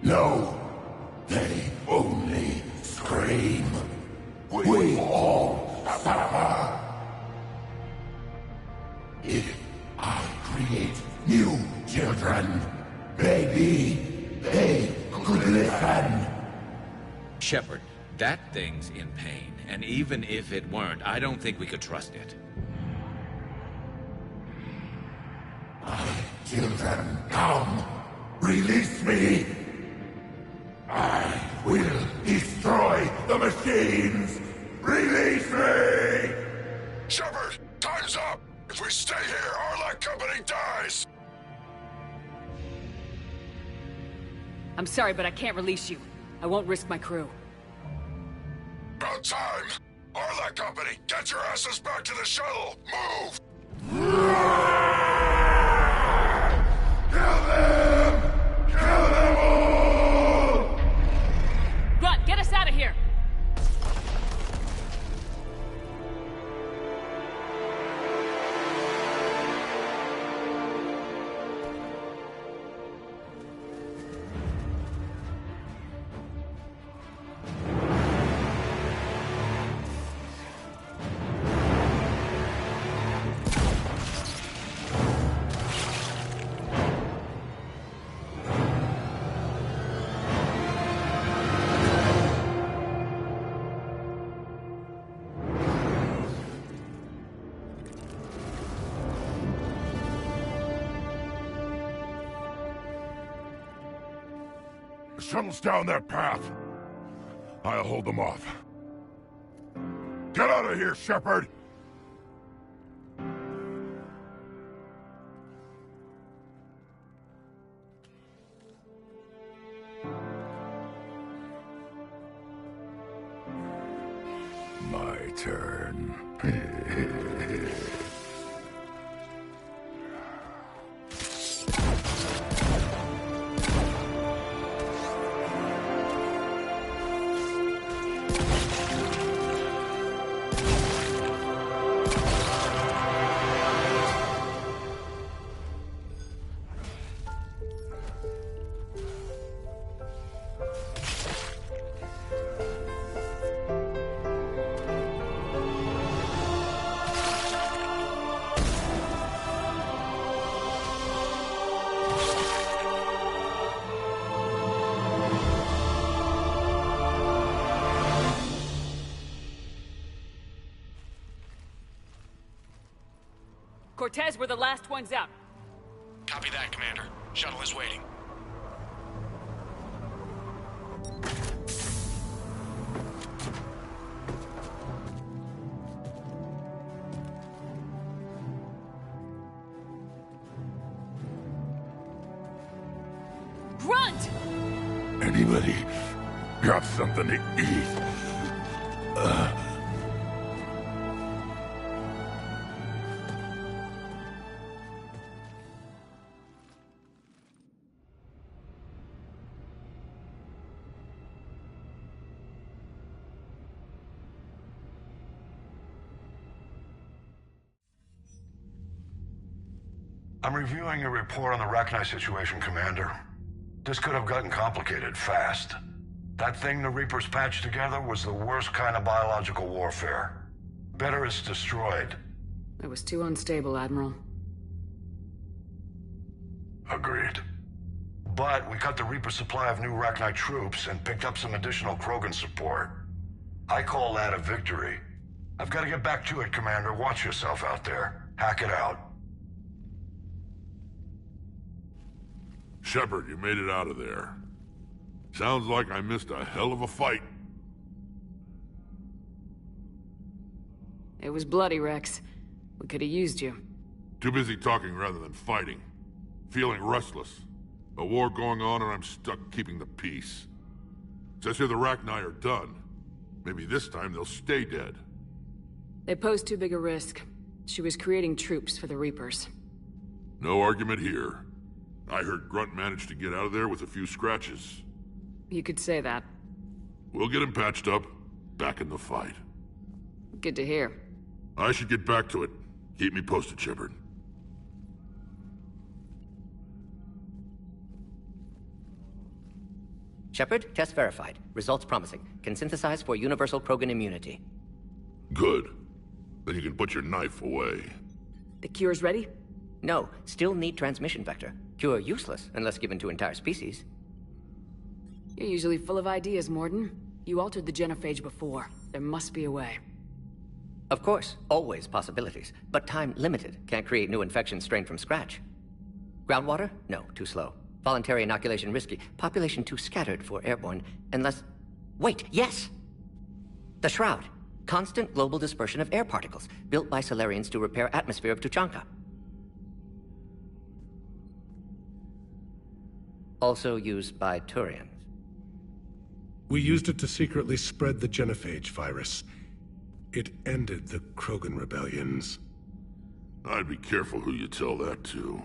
No. They only scream. We all suffer. If I create new children, maybe they could listen. Shepard, that thing's in pain, and even if it weren't, I don't think we could trust it. My children, come! Release me! I will destroy the machines! Release me! Shepard, time's up! If we stay here, our company dies! I'm sorry, but I can't release you. I won't risk my crew. About time! Arlac Company, get your asses back to the shuttle! Move! Kill them! Kill them all! Grunt, get us out of here! The shuttle's down that path. I'll hold them off. Get out of here, Shepard! My turn. Cortez, we're the last ones out. Copy that, Commander. Shuttle is waiting. Grunt! Anybody got something to eat? I'm reviewing your report on the Rachni situation, Commander. This could have gotten complicated fast. That thing the Reapers patched together was the worst kind of biological warfare. Better it's destroyed. It was too unstable, Admiral. Agreed. But we cut the Reaper supply of new Rachni troops and picked up some additional Krogan support. I call that a victory. I've got to get back to it, Commander. Watch yourself out there. Hack it out. Shepard, you made it out of there. Sounds like I missed a hell of a fight. It was bloody, Rex. We could have used you. Too busy talking rather than fighting. Feeling restless. A war going on and I'm stuck keeping the peace. Says here the Rachni are done. Maybe this time they'll stay dead. They posed too big a risk. She was creating troops for the Reapers. No argument here. I heard Grunt managed to get out of there with a few scratches. You could say that. We'll get him patched up, back in the fight. Good to hear. I should get back to it. Keep me posted, Shepard. Shepard, test verified. Results promising. Can synthesize for universal Krogan immunity. Good. Then you can put your knife away. The cure's ready? No, still need transmission vector. Cure useless unless given to entire species. You're usually full of ideas, Morden. You altered the genophage before. There must be a way. Of course, always possibilities. But time limited. Can't create new infections strained from scratch. Groundwater? No, too slow. Voluntary inoculation risky. Population too scattered for airborne. Unless... Wait, yes! The Shroud. Constant global dispersion of air particles, built by Solarians to repair atmosphere of Tuchanka. Also used by Turians. We used it to secretly spread the genophage virus. It ended the Krogan rebellions. I'd be careful who you tell that to.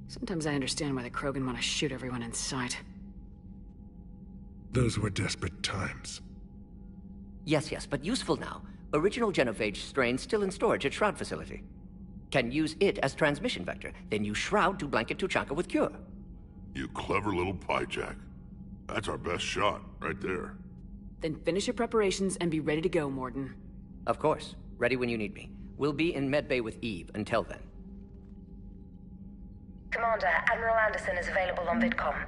Sometimes I understand why the Krogan want to shoot everyone in sight. Those were desperate times. Yes, but useful now. Original genophage strain still in storage at Shroud facility. Can use it as transmission vector, then use Shroud to blanket Tuchanka with cure. You clever little pyjack. That's our best shot, right there. Then finish your preparations and be ready to go, Morden. Of course. Ready when you need me. We'll be in medbay with Eve until then. Commander, Admiral Anderson is available on VidCom.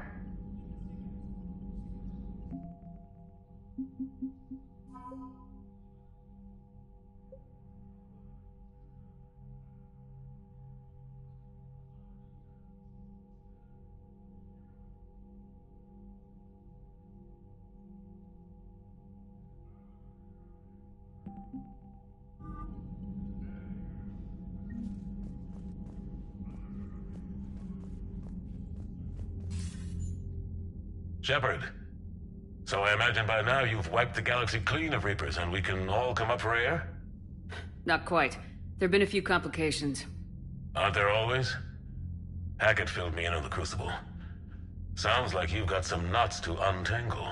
Shepard, so I imagine by now you've wiped the galaxy clean of Reapers and we can all come up for air? Not quite. There have been a few complications. Aren't there always? Hackett filled me in on the Crucible. Sounds like you've got some knots to untangle.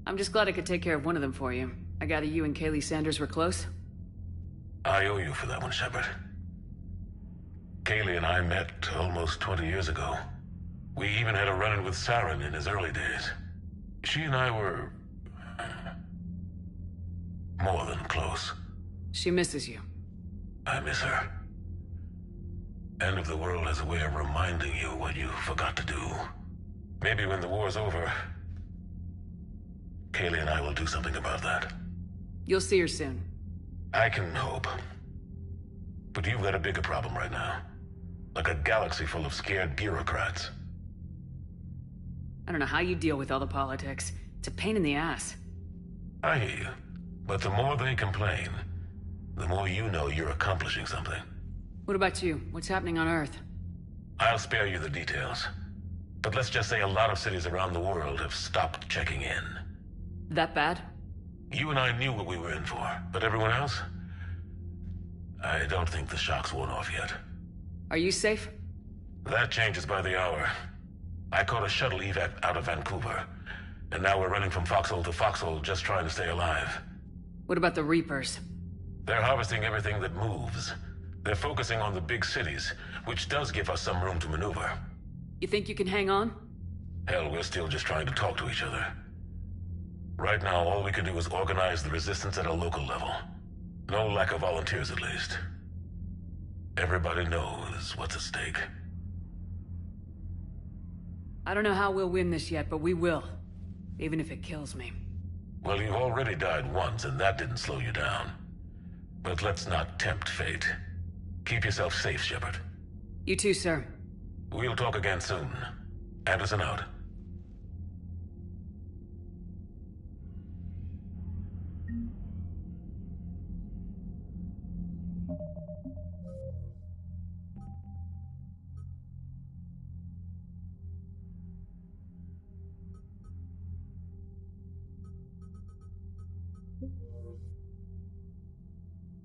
I'm just glad I could take care of one of them for you. I gather you and Kaylee Sanders were close? I owe you for that one, Shepard. Kaylee and I met almost 20 years ago. We even had a run-in with Saren in his early days. She and I were... more than close. She misses you. I miss her. End of the world has a way of reminding you what you forgot to do. Maybe when the war's over, Kaylee and I will do something about that. You'll see her soon. I can hope. But you've got a bigger problem right now. Like a galaxy full of scared bureaucrats. I don't know how you deal with all the politics. It's a pain in the ass. I hear you. But the more they complain, the more you know you're accomplishing something. What about you? What's happening on Earth? I'll spare you the details. But let's just say a lot of cities around the world have stopped checking in. That bad? You and I knew what we were in for, but everyone else? I don't think the shock's worn off yet. Are you safe? That changes by the hour. I caught a shuttle evac out of Vancouver, and now we're running from foxhole to foxhole just trying to stay alive. What about the Reapers? They're harvesting everything that moves. They're focusing on the big cities, which does give us some room to maneuver. You think you can hang on? Hell, we're still just trying to talk to each other. Right now, all we can do is organize the resistance at a local level. No lack of volunteers, at least. Everybody knows what's at stake. I don't know how we'll win this yet, but we will. Even if it kills me. Well, you've already died once, and that didn't slow you down. But let's not tempt fate. Keep yourself safe, Shepard. You too, sir. We'll talk again soon. Anderson out.